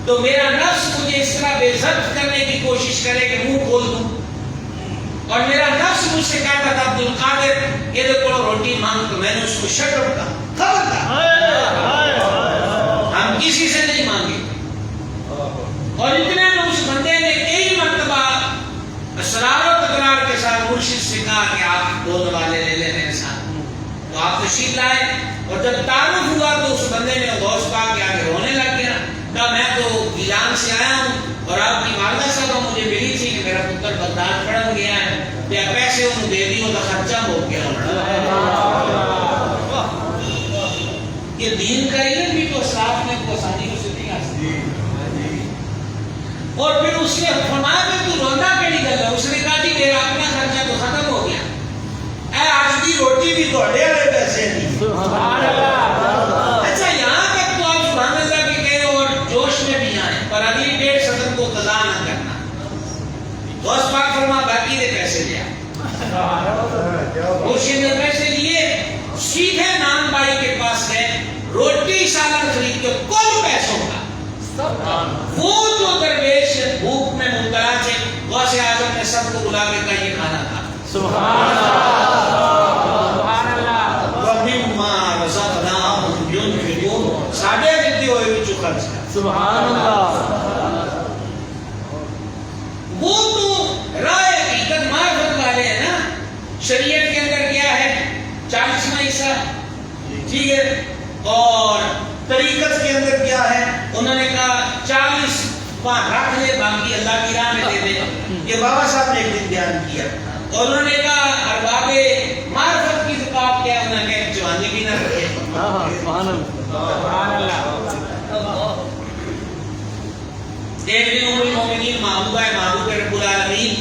تو میرا نفس مجھے اس طرح بے ضبط کرنے کی کوشش کرے کہ منہ کھول دوں, اور میرا نفس مجھ سے کہتا تھا عبد القادر یہ دیکھو روٹی مانگ. تو میں نے اس کو شٹر کا خبردار ہم کسی سے نہیں مانگے. اور اتنے میں اس بندے نے کئی مرتبہ اسرار و تکرار کے ساتھ مرشد سے کہا کہ آپ 2 نوالے لے لیں میرے ساتھ. تو آپ تشریف لائے اور جب تعارف ہوا تو اس بندے نے غوث پاک کے آگے رونے لگ گیا. کہا میں تو گیلان سے آیا ہوں اور آپ کی والدہ صاحبہ مجھے ملی تھی کہ میرا پتر بغداد پڑھ گیا ہے, یا پیسے انہوں دے دیوں تو خرچہ ہو گیا. یہ دین کا علم بھی تو اسلاف نے کو آسانی سے نہیں آ سکتی. اور پھر اس نے فرمایا کہ تو رونا کیڑی گل ہے. اس نے کہا جی میرا اپنا خرچہ تو ختم ہو گیا, اے آج کی روٹی بھی تھوڑے والے پیسے نہیں. اچھا یہاں تک تو آپ سبحان اللہ بھی کہے اور جوش میں بھی آئیں, پر اگلی 1.5 صدر کو قضا نہ کرنا. غوث پاک فرما باقی دے پیسے لیا. مرشد نے پیسے لیے, سیدھے نام بائی کے پاس گئے, روٹی سالن خرید کے کل پیسوں کا. وہ جو درویش بھوک میں مبتلا تھے غوث اعظم نے سب کو بلا کے کہا یہ کھانا تھا. سبحان اللہ. وَمِمَّا رَزَقْنَاهُمْ يُنْفِقُونَ. ساڑھے جتنے ہوئے بھی چکا تھا. سبحان اللہ. وہ تو رائے حقیقت معرفت والے ہیں نا. شریعت کے اندر کیا ہے 40واں حصہ, ٹھیک ہے, اور طریقت کے اندر کیا ہے انہوں نے کہا 40 رکھ لے باقی اللہ کی راہ میں دے دے. یہ بابا صاحب نے ایک دن بیان کیا اور انہوں نے کہا ارباب معرفت کی زکات کیا, انہوں نے کہا جوانی بھی نہ رکھے. سبحان اللہ. ایک دن ام المومنین محبوبہ محبوب رب العالمین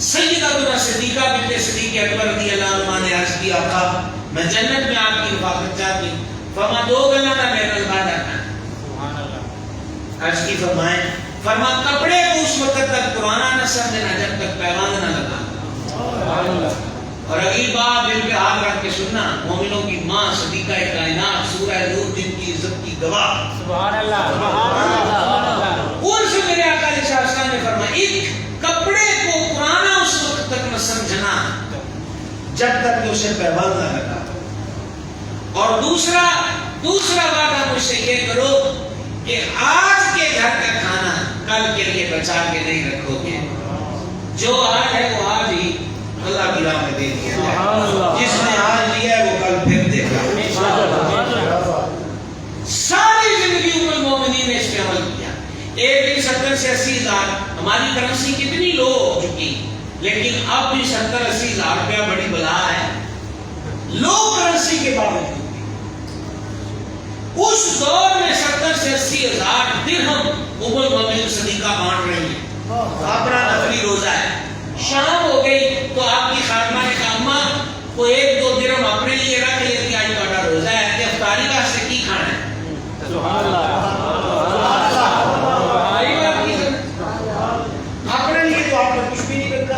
سیدہ صدیقہ بنت صدیق اکبر رضی اللہ عنہ نے عرض کیا آقا میں جنت میں آپ کی رفاقت چاہتی ہوں. فرما 2 گلا کا میرا البادہ تھا. عرض کی فرمائیں فرما کپڑے کو اس وقت تک پرانا نہ سمجھنا جب تک پیوند نہ لگا. اور اگلی بات دل پہ ہاتھ رکھ کے سننا, مومنوں کی ماں صدیقہ کائنات سورہ نور جن کی عزت کی گواہ. سبحان اللہ. اور سے میرے آقا علیہ السلام نے فرمایا ایک کپڑے کو پرانا اس وقت تک نہ سمجھنا جب تک کہ اسے پیوند نہ لگا. اور دوسرا وعدہ مجھ سے یہ کرو کہ آج کے گھر کا کھانا کل کے لیے بچا کے نہیں رکھو گے. جو آج ہے وہ آج ہی اللہ کی راہ میں دے دیا جائے. جس نے آج لیا ہے وہ کل پھر دے گا. ساری زندگی ام المومنین نے اس پہ عمل کیا. 70 سے 80 ہزار. ہماری کرنسی کتنی لو ہو چکی, لیکن اب بھی 70-80 ہزار روپیہ بڑی بلا ہے لو کرنسی کے باوجود. اس دور میں 70 سے 80 ہزار درہم ام المومنین صدیقہ بانٹ رہی ہیں. اپنا نفلی روزہ ہے, شام ہو گئی تو آپ کی خاتمہ نے کہا اماں کو 1-2 درہم اپنے لیے رکھ لیتی, آج تہاڈا روزہ ہے کہ افطاری واسطے کی کھانا ہے. سبحان اللہ. اپنے لیے تو آپ نے کچھ بھی نہیں کرتا.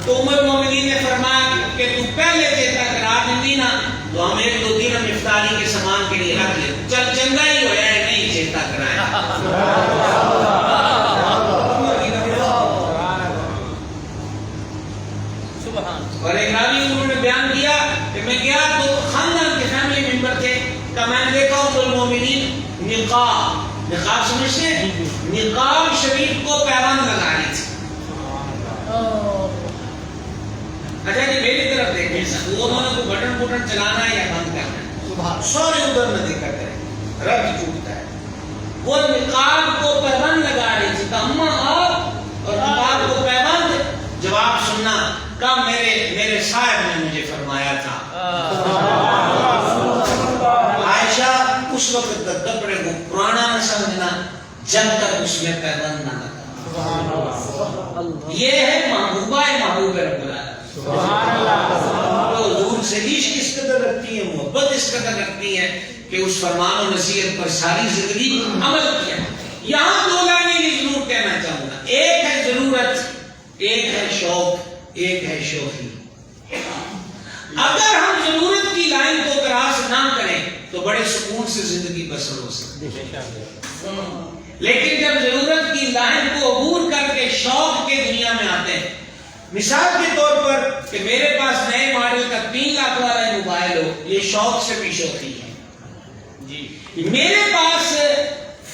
تو ام المومنین نے فرمایا کہ تو پہلے چیتا کرا دیندی نا تو ہم 1-2 درہم افطاری کے سامان کے لیے رکھ لیتے. چل چنگا ہی ہویا ہے نہیں چیتا کرایا. اور ایک راوی انہوں نے بیان کیا کہ میں گیا تو خاندان کے فیملی ممبر تھے, کہ میں نے دیکھا ام المومنین نقاب سمجھتے ہیں, نقاب شریف کو پیوند لگا رہی تھی. اچھا جی میری طرف دیکھیں, انہوں نے کوئی بٹن چلانا ہے یا بند کرنا ہے, سورے ادھر نہ دیکھا کریں, رب چوکتا ہے. وہ نقاب کو پیوند لگا رہی تھی, کہ اماں آپ اور نقاب کو پیوند. جواب سننا کا میرے صاحب نے مجھے فرمایا تھا. عائشہ اس وقت تک کپڑے کو پرانا نہ سمجھنا جب تک اس میں پیوند نہ لگا. یہ ہے محبوبہ محبوب رب العالمین. سبحان اللہ. تو حضور سے عشق اس قدر رکھتی ہے, محبت اس قدر رکھتی ہے کہ اس فرمان و نصیحت پر ساری زندگی عمل کیا. یہاں 2 لائنیں یہ ضرور کہنا چاہوں گا, ایک ہے ضرورت, ایک ہے شوق, ایک ہے شوخی. اگر ہم ضرورت کی لائن کو کراس نہ کریں تو بڑے سکون سے زندگی بسر ہو سکتی ہے. لیکن جب ضرورت کی لائن کو عبور کر کے شوق کے دنیا میں آتے ہیں, مثال کے طور پر کہ میرے پاس نئے ماڈل کا 3 لاکھ والا موبائل ہو, یہ شوق سے بھی شوخی ہے جی. میرے پاس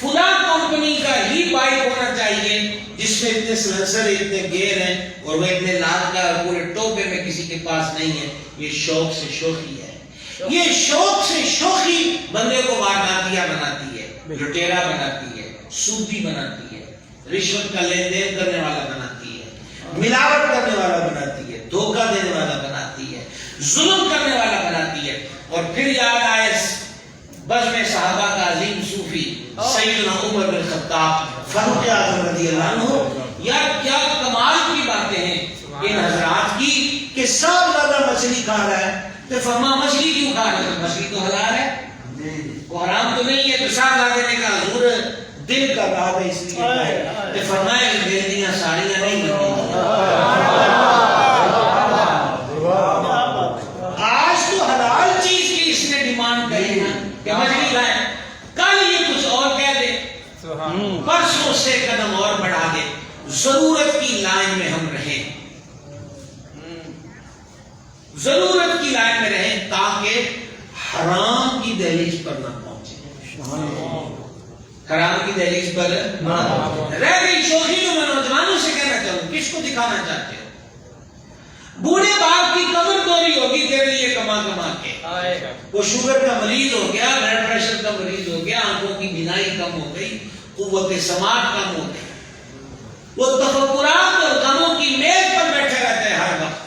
فلاں کمپنی کا ہی بائک ہونا چاہیے جس میں اتنے سلنسر, اتنے گیئر ہیں اور وہ اتنے لاکھ کا پورے ٹوپے میں کسی کے پاس نہیں ہے, یہ شوق سے شوخی ہے. یہ شوق سے شوخی بندے کو وارداتیہ بناتی ہے, لٹیرا بناتی ہے, سودی بناتی ہے, رشوت کا لین دین کرنے والا بناتی ہے, ملاوٹ کرنے والا بناتی ہے, دھوکہ دینے والا بناتی ہے, ظلم کرنے والا بناتی ہے. اور پھر یاد آئے بزم صحابہ کا عظیم صوفی سیدنا عمر بن خطاب فاروق اعظم رضی اللہ عنہ. یار کیا کمال کی باتیں ہیں ان حضرات کی کہ سب زیادہ مچھلی کھا رہا ہے تو فرما مچھلی کیوں کھا رہا ہے, مچھلی تو حلال ہے, وہ حرام تو نہیں ہے. تو صاحب نے کہا حضور دل کا بات ہے اس لیے کہ فرمایا کہ بیندیاں ساڑیاں نہیں بنتی. آج تو حلال چیز کی اس نے ڈیمانڈ کری نا کہ مچھلی لائیں, کل یہ کچھ اور کہہ دے, پرسوں سے قدم اور بڑھا دے. ضرورت کی لائن میں ہم رہیں, ضرورت کی لائن میں رہیں تاکہ حرام کی دہلیز پر نہ پہنچے. حرام کی دہلیز پر رہ گئی شوخی. جو میں نوجوانوں سے کہنا چاہوں, کس کو دکھانا چاہتے ہو؟ بوڑھے باپ کی کمر توڑی ہوگی تیرے لیے کما کما کے, وہ شوگر کا مریض ہو گیا, بلڈ پریشر کا مریض ہو گیا, آنکھوں کی بینائی کم ہو گئی, قوت سماعت کم ہو گئی, وہ تفکرات اور غموں کی میز پر بیٹھے رہتے ہیں ہر وقت.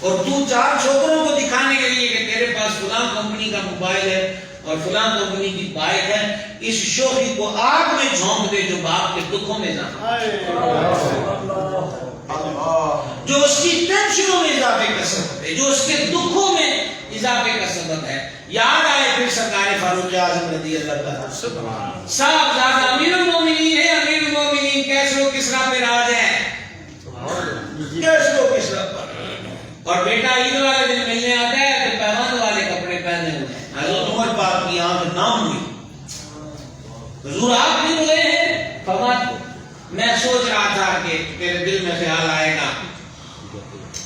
اور تو 4 چھوکروں کو دکھانے کے لیے کہ تیرے پاس فلاں کمپنی کا موبائل ہے اور فلاں کمپنی کی بائک ہے, اس شوخی کو آگ میں جھونک دے جو باپ کے دکھوں میں اضافہ, جو اس کی ٹینشنوں میں اضافے کا سبب ہے, جو اس کے دکھوں میں اضافے کا سبب ہے. یاد آئے پھر سرکار فاروق اعظم رضی اللہ عنہ, صاحبزادہ امیر المومنین ہے. امیر المومنین کیسرو کسرا پہ راج ہے, کیسرو کسرا پر, اور بیٹا عید والے دن ملنے آتا ہے تو پیمان والے کپڑے پہنے ہوئے ہیں. حضرت عمر پاک کی آنکھ نام ہوئی, حضور آپ بھی ہوئے ہیں. فرمایا میں سوچ رہا تھا کہ تیرے دل میں خیال آئے گا,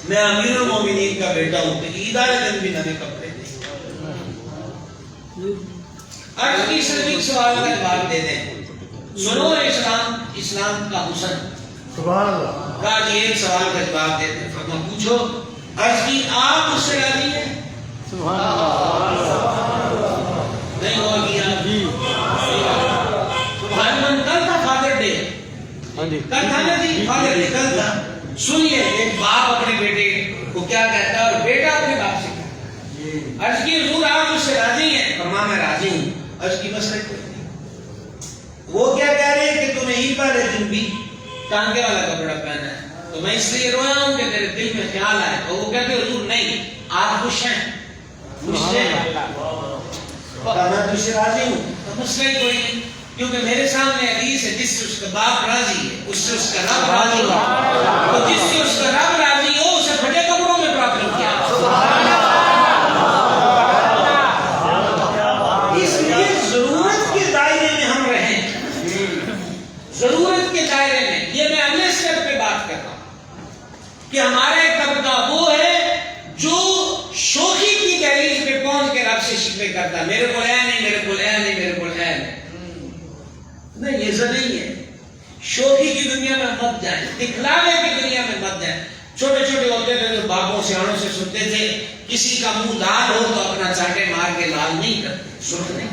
میں امیر المومنین کا بیٹا ہوں, تو عید والے دن بھی نئے کپڑے دیں. عرض کی صرف ایک سوال کا جواب دے دیں, سنو اسلام کا حسن. سبحان اللہ. کہا جی ایک سوال کا جواب دے دیں. فرمایا پوچھو. عرض کی آپ اس سے راضی ہیں؟ سبحان اللہ. نہیں ہو گیا جی. کل تھا فادر ڈے, ہاں جی کل تھا نا جی فادر نے کل تھا. سنیے ایک باپ اپنے بیٹے کو کیا کہتا ہے اور بیٹا اپنے باپ سے کہتا ہے. عرض کی حضور آپ مجھ سے راضی ہیں؟ فرمایا میں راضی ہوں. عرض کی مسئلہ کوئی نہیں. وہ کیا کہہ رہے ہیں کہ تمہیں عید والے دن بھی ٹانکے والا کپڑا پہنا ہے تو میں اس لیے رویا ہوں کہ تیرے دل میں خیال آئے. اور وہ کہتے ہیں حضور نہیں آپ خوش ہیں. خوش ہیں میں تجھ سے راضی ہوں. تو مسئلہ ہی کوئی نہیں کیونکہ میرے سامنے حدیث ہے جس سے اس کا باپ راضی ہے اس سے اس کا رب راضی ہے. تو جس سے اس کا رب راضی ہو اسے پھٹے کپڑوں میں پرابلم کیا. اس لیے ضرورت کے دائرے میں ہم رہیں. ضرورت کے دائرے میں. یہ میں اگلے اسٹیپ پہ بات کر رہا ہوں کہ ہمارا ایک طبقہ وہ ہے جو شوخی کی دہلیز پہ پہنچ کے رب سے شکوے کرتا ہے میرے کو ہے نہیں میرے کو ہے نہیں میرے کو ہے نہیں. یہ ایسا نہیں ہے. شوخی کی دنیا میں مت جائیں. دکھلاوے کی دنیا میں مت جائیں. چھوٹے چھوٹے ہوتے تھے تو باپوں سیاڑوں سے سنتے تھے کسی کا منہ لال ہو تو اپنا چاٹے مار کے لال نہیں کرتے. سن نہیں.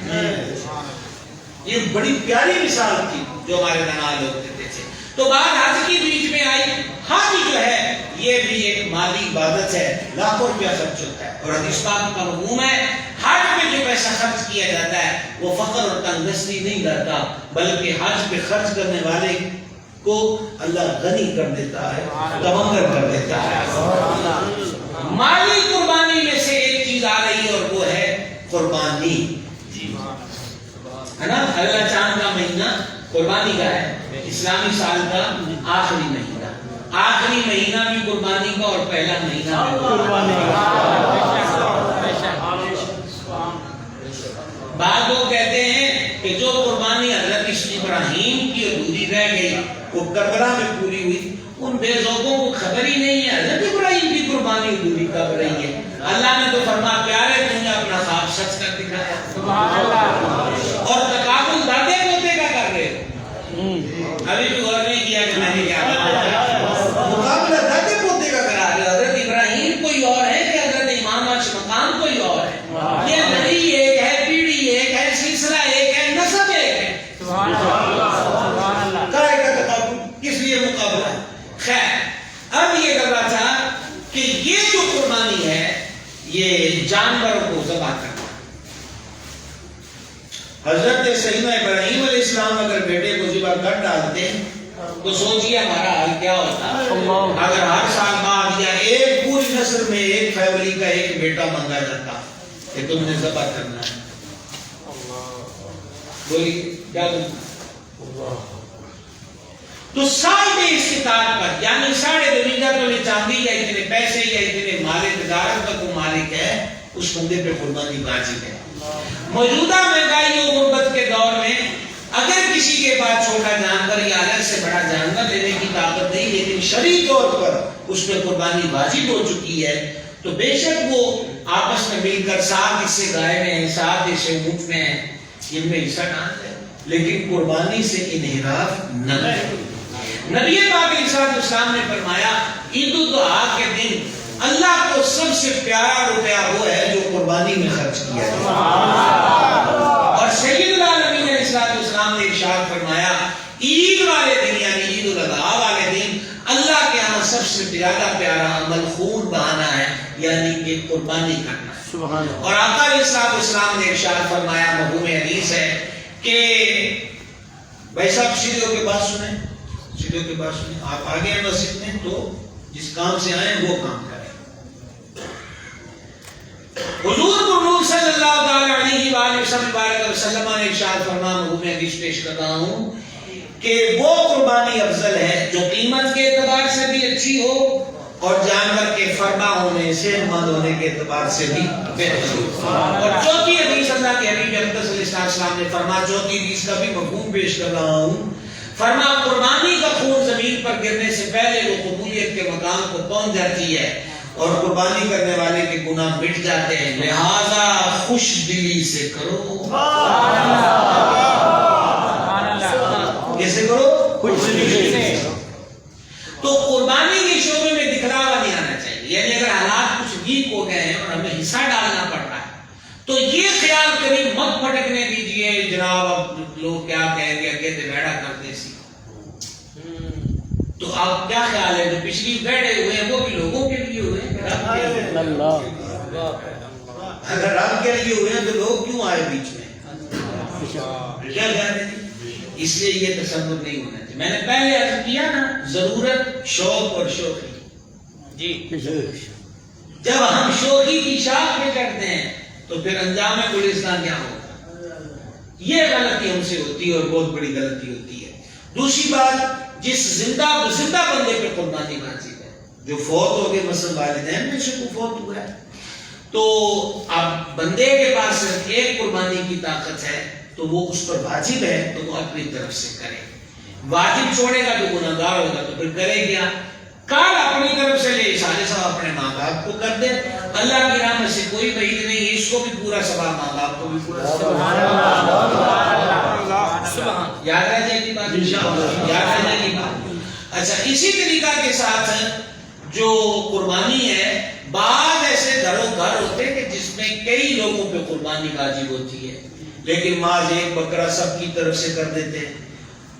یہ بڑی پیاری مثال تھی جو ہمارے دانا لوگ دیتے تھے. تو بات حج کی بیچ میں آئی. حج جو ہے یہ بھی ایک مالی عبادت ہے. لاکھوں روپیہ خرچ ہوتا ہے اور حدیث پاک کا مفہوم ہے حج پہ جو پیسہ خرچ کیا جاتا ہے وہ فقر اور تنگ دستی نہیں لاتا بلکہ حج پہ خرچ کرنے والے کو اللہ غنی کر دیتا ہے تمنگر کر دیتا ہے. مالی قربانی میں سے ایک چیز آ رہی ہے اور وہ ہے قربانی ہے نا. اللہ چاند کا مہینہ قربانی کا ہے. اسلامی سال کا آخری مہینہ. آخری مہینہ بھی قربانی کا اور پہلا مہینہ بھی قربانی کا. بعض لوگ کہتے ہیں کہ جو قربانی حضرت ابراہیم کی ادھوری رہ گئی وہ کربلا میں پوری ہوئی. ان بے ذوقوں کو خبر ہی نہیں ہے حضرت ابراہیم کی قربانی ادھوری کب رہی ہے. اللہ نے تو فرمایا پیارے تم نے اپنا خواب سچ کر دکھایا. اور تقابل دادے پوتے کا کر رہے ہو. ابھی بھی غور نہیں کیا کہ میں نے کیا مقابلہ دادے پوتے کا کرا رہے. حضرت ابراہیم کوئی اور ہے کہ حضرت امام عرش مقام کوئی اور ہے. یہ لڑی ایک ہے پیڑھی ایک ہے سلسلہ ایک ہے نسب ایک ہے. کرائے کا تقابل کس لیے مقابلہ. خیر اب یہ کر رہا تھا کہ یہ جو قربانی ہے یہ جانوروں کو ذبح کرنا. حضرت سیدنا ابراہیم علیہ السلام اگر بیٹے کو ذبح کر ڈالتے تو سوچیے ہمارا حال کیا ہوتا اگر ہر سال بعد یا ایک پوری نسل میں ایک فیملی کا ایک بیٹا مانگا جاتا کہ تم نے ذبح کرنا ہے. بولیے کیا تم تو سال میں استطاعت پر یعنی 2.5 تولے چاندی یا اتنے پیسے یا اتنے مال تجارت کا کوئی مالک ہے اس بندے پہ قربانی واجب ہے. موجودہ مہنگائی اور غربت کے دور میں اگر کسی کے پاس چھوٹا جانور یا الگ سے بڑا جانور لینے کی طاقت نہیں لیکن شرعی طور پر اس پہ قربانی واجب ہو چکی ہے تو بے شک وہ آپس میں مل کر 7 حصے گائے میں ہیں 7 حصے اونٹ میں ہیں جن میں حصہ ڈال دیں لیکن قربانی سے انحراف نہ کریں. نبی پاک علیہ الصلوۃ والسلام نے فرمایا عید الاضحیٰ کے دن اللہ کو سب سے پیارا روپیہ وہ ہے جو قربانی میں خرچ کیا جائے. اور سید العالمین علیہ الصلوۃ والسلام نے ارشاد فرمایا عید والے دن یعنی عید الاضحیٰ والے دن اللہ کے ہاں سب سے زیادہ پیارا عمل خون بہانا ہے یعنی کہ قربانی کرنا ہے. اور آقا علیہ الصلوۃ والسلام نے ارشاد فرمایا مفہوم حدیث ہے کہ بھائی صاحب سیدھوں کے بات سنیں سیدھوں کے بات سنیں. آپ آگے ہیں مسجد میں تو جس کام سے آئے وہ کام کریں. حضور صلی اللہ علیہ وآلہ وسلم نے ارشاد فرمایا میں حدیث پیش کر رہا ہوں کہ وہ قربانی افضل ہے جو قیمت کے اعتبار سے بھی اچھی ہو اور جانور کے فربا ہونے صحت مند ہونے کے اعتبار سے بھی بہتر ہو. اور چوتھی حدیث اللہ کے حبیب اقدس علیہ السلام نے فرمایا چوتھی حدیث کا بھی مفہوم پیش کر رہا ہوں. فرمایا قربانی کا خون زمین پر گرنے سے پہلے وہ قبولیت کے مقام کو پہنچ جاتی ہے اور قربانی کرنے والے کے گناہ مٹ جاتے ہیں لہذا خوش دلی سے کرو. کیسے کرو؟ خوش دلی سے. تو قربانی کے شعبے میں دکھلاوا نہیں آنا چاہیے. یعنی اگر حالات کچھ ویک ہو گئے ہیں اور ہمیں حصہ ڈالنا پڑ رہا ہے تو یہ خیال کبھی مت پھٹکنے دیجئے جناب اب لوگ کیا کہیں گے کہتے بیڑا کرتے سی تو آپ کیا خیال ہے جو پچھلی بیٹھے ہوئے ہیں وہ بھی لوگوں کے لیے ہوئے ہیں، رب کے لیے؟ اللہ اگر رب کے لیے ہوئے ہیں تو لوگ کیوں آئے بیچ میں؟ کیا کہتے ہیں؟ اس لیے یہ تصور نہیں ہونا چاہیے. میں نے پہلے عرض کیا نا، ضرورت شوق اور شوقی. جی جب ہم شوقی کی شاخ پہ چڑھتے ہیں تو پھر انجام گلستان کیا ہوگا؟ یہ غلطی ہم سے ہوتی ہے اور بہت بڑی غلطی ہوتی ہے. دوسری بات، جس زندہ بندے پہ قربانی واجب ہے، جو فوت ہو گئے، مثلا والدین میں سے کوئی فوت ہوا ہے، تو اب بندے کے پاس صرف ایک قربانی کی طاقت ہے تو وہ اس پر واجب ہے تو وہ اپنی طرف سے کرے. واجب چھوڑے گا تو گناہگار ہوگا، تو پھر کرے کیا؟ کل اپنی طرف سے لے، سارے ثواب اپنے ماں باپ کو کر دے. اللہ کی رحمت سے کوئی بعید نہیں ہے، اس کو بھی پورا ثواب، ماں باپ کو بھی پورا ثواب. یاد رہ جائے گی بات انشاءاللہ، یاد رہ جائے گی بات. اچھا، اسی طریقہ کے ساتھ جو قربانی ہے، بعض ایسے گھر ہوتے ہیں کہ جس میں کئی لوگوں پہ قربانی واجب ہوتی ہے، لیکن ماں ایک بکرا سب کی طرف سے کر دیتے ہیں.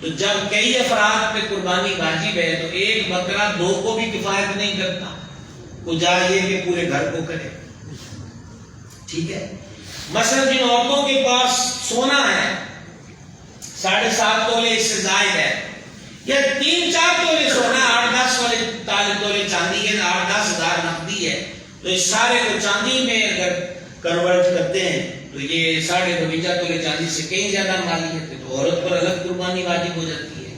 تو جب کئی افراد پہ قربانی واجب ہے تو ایک بکرا دو کو بھی کفایت نہیں کرتا، وہ چاہیے کہ پورے گھر کو کرے. ٹھیک ہے. مثلا جن عورتوں کے پاس سونا ہے 7.5 تولے، اس سے زائد ہے، یا 3-4 تولے سونا، 8-10 تولے چاندی ہے، 8-10 ہزار نقدی ہے، تو اس سارے کو چاندی میں اگر کنورٹ کرتے ہیں تو یہ 52.5 تولے چاندی سے کہیں زیادہ مالی ہے، تو عورت پر الگ قربانی واجب ہو جاتی ہے.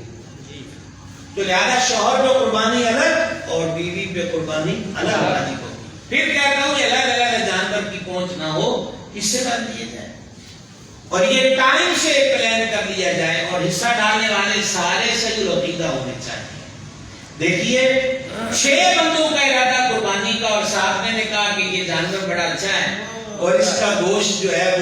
تو لہذا شوہر پہ قربانی الگ اور بیوی پہ قربانی الگ واجب ہوتی. پھر کہتا ہوں الگ الگ جانور کی پہنچ نہ ہو، حصے ڈال دیے جائے اور یہ ٹائم سے پلان کر لیا جائے، اور حصہ ڈالنے والے سارے صحیح العقیدہ ہونے چاہیے. دیکھیے 6 بندوں کا ارادہ قربانی کا، اور ساتھ میں نے کہا کہ یہ جانور بڑا اچھا ہے اور اس کا گوشت جو ہے وہ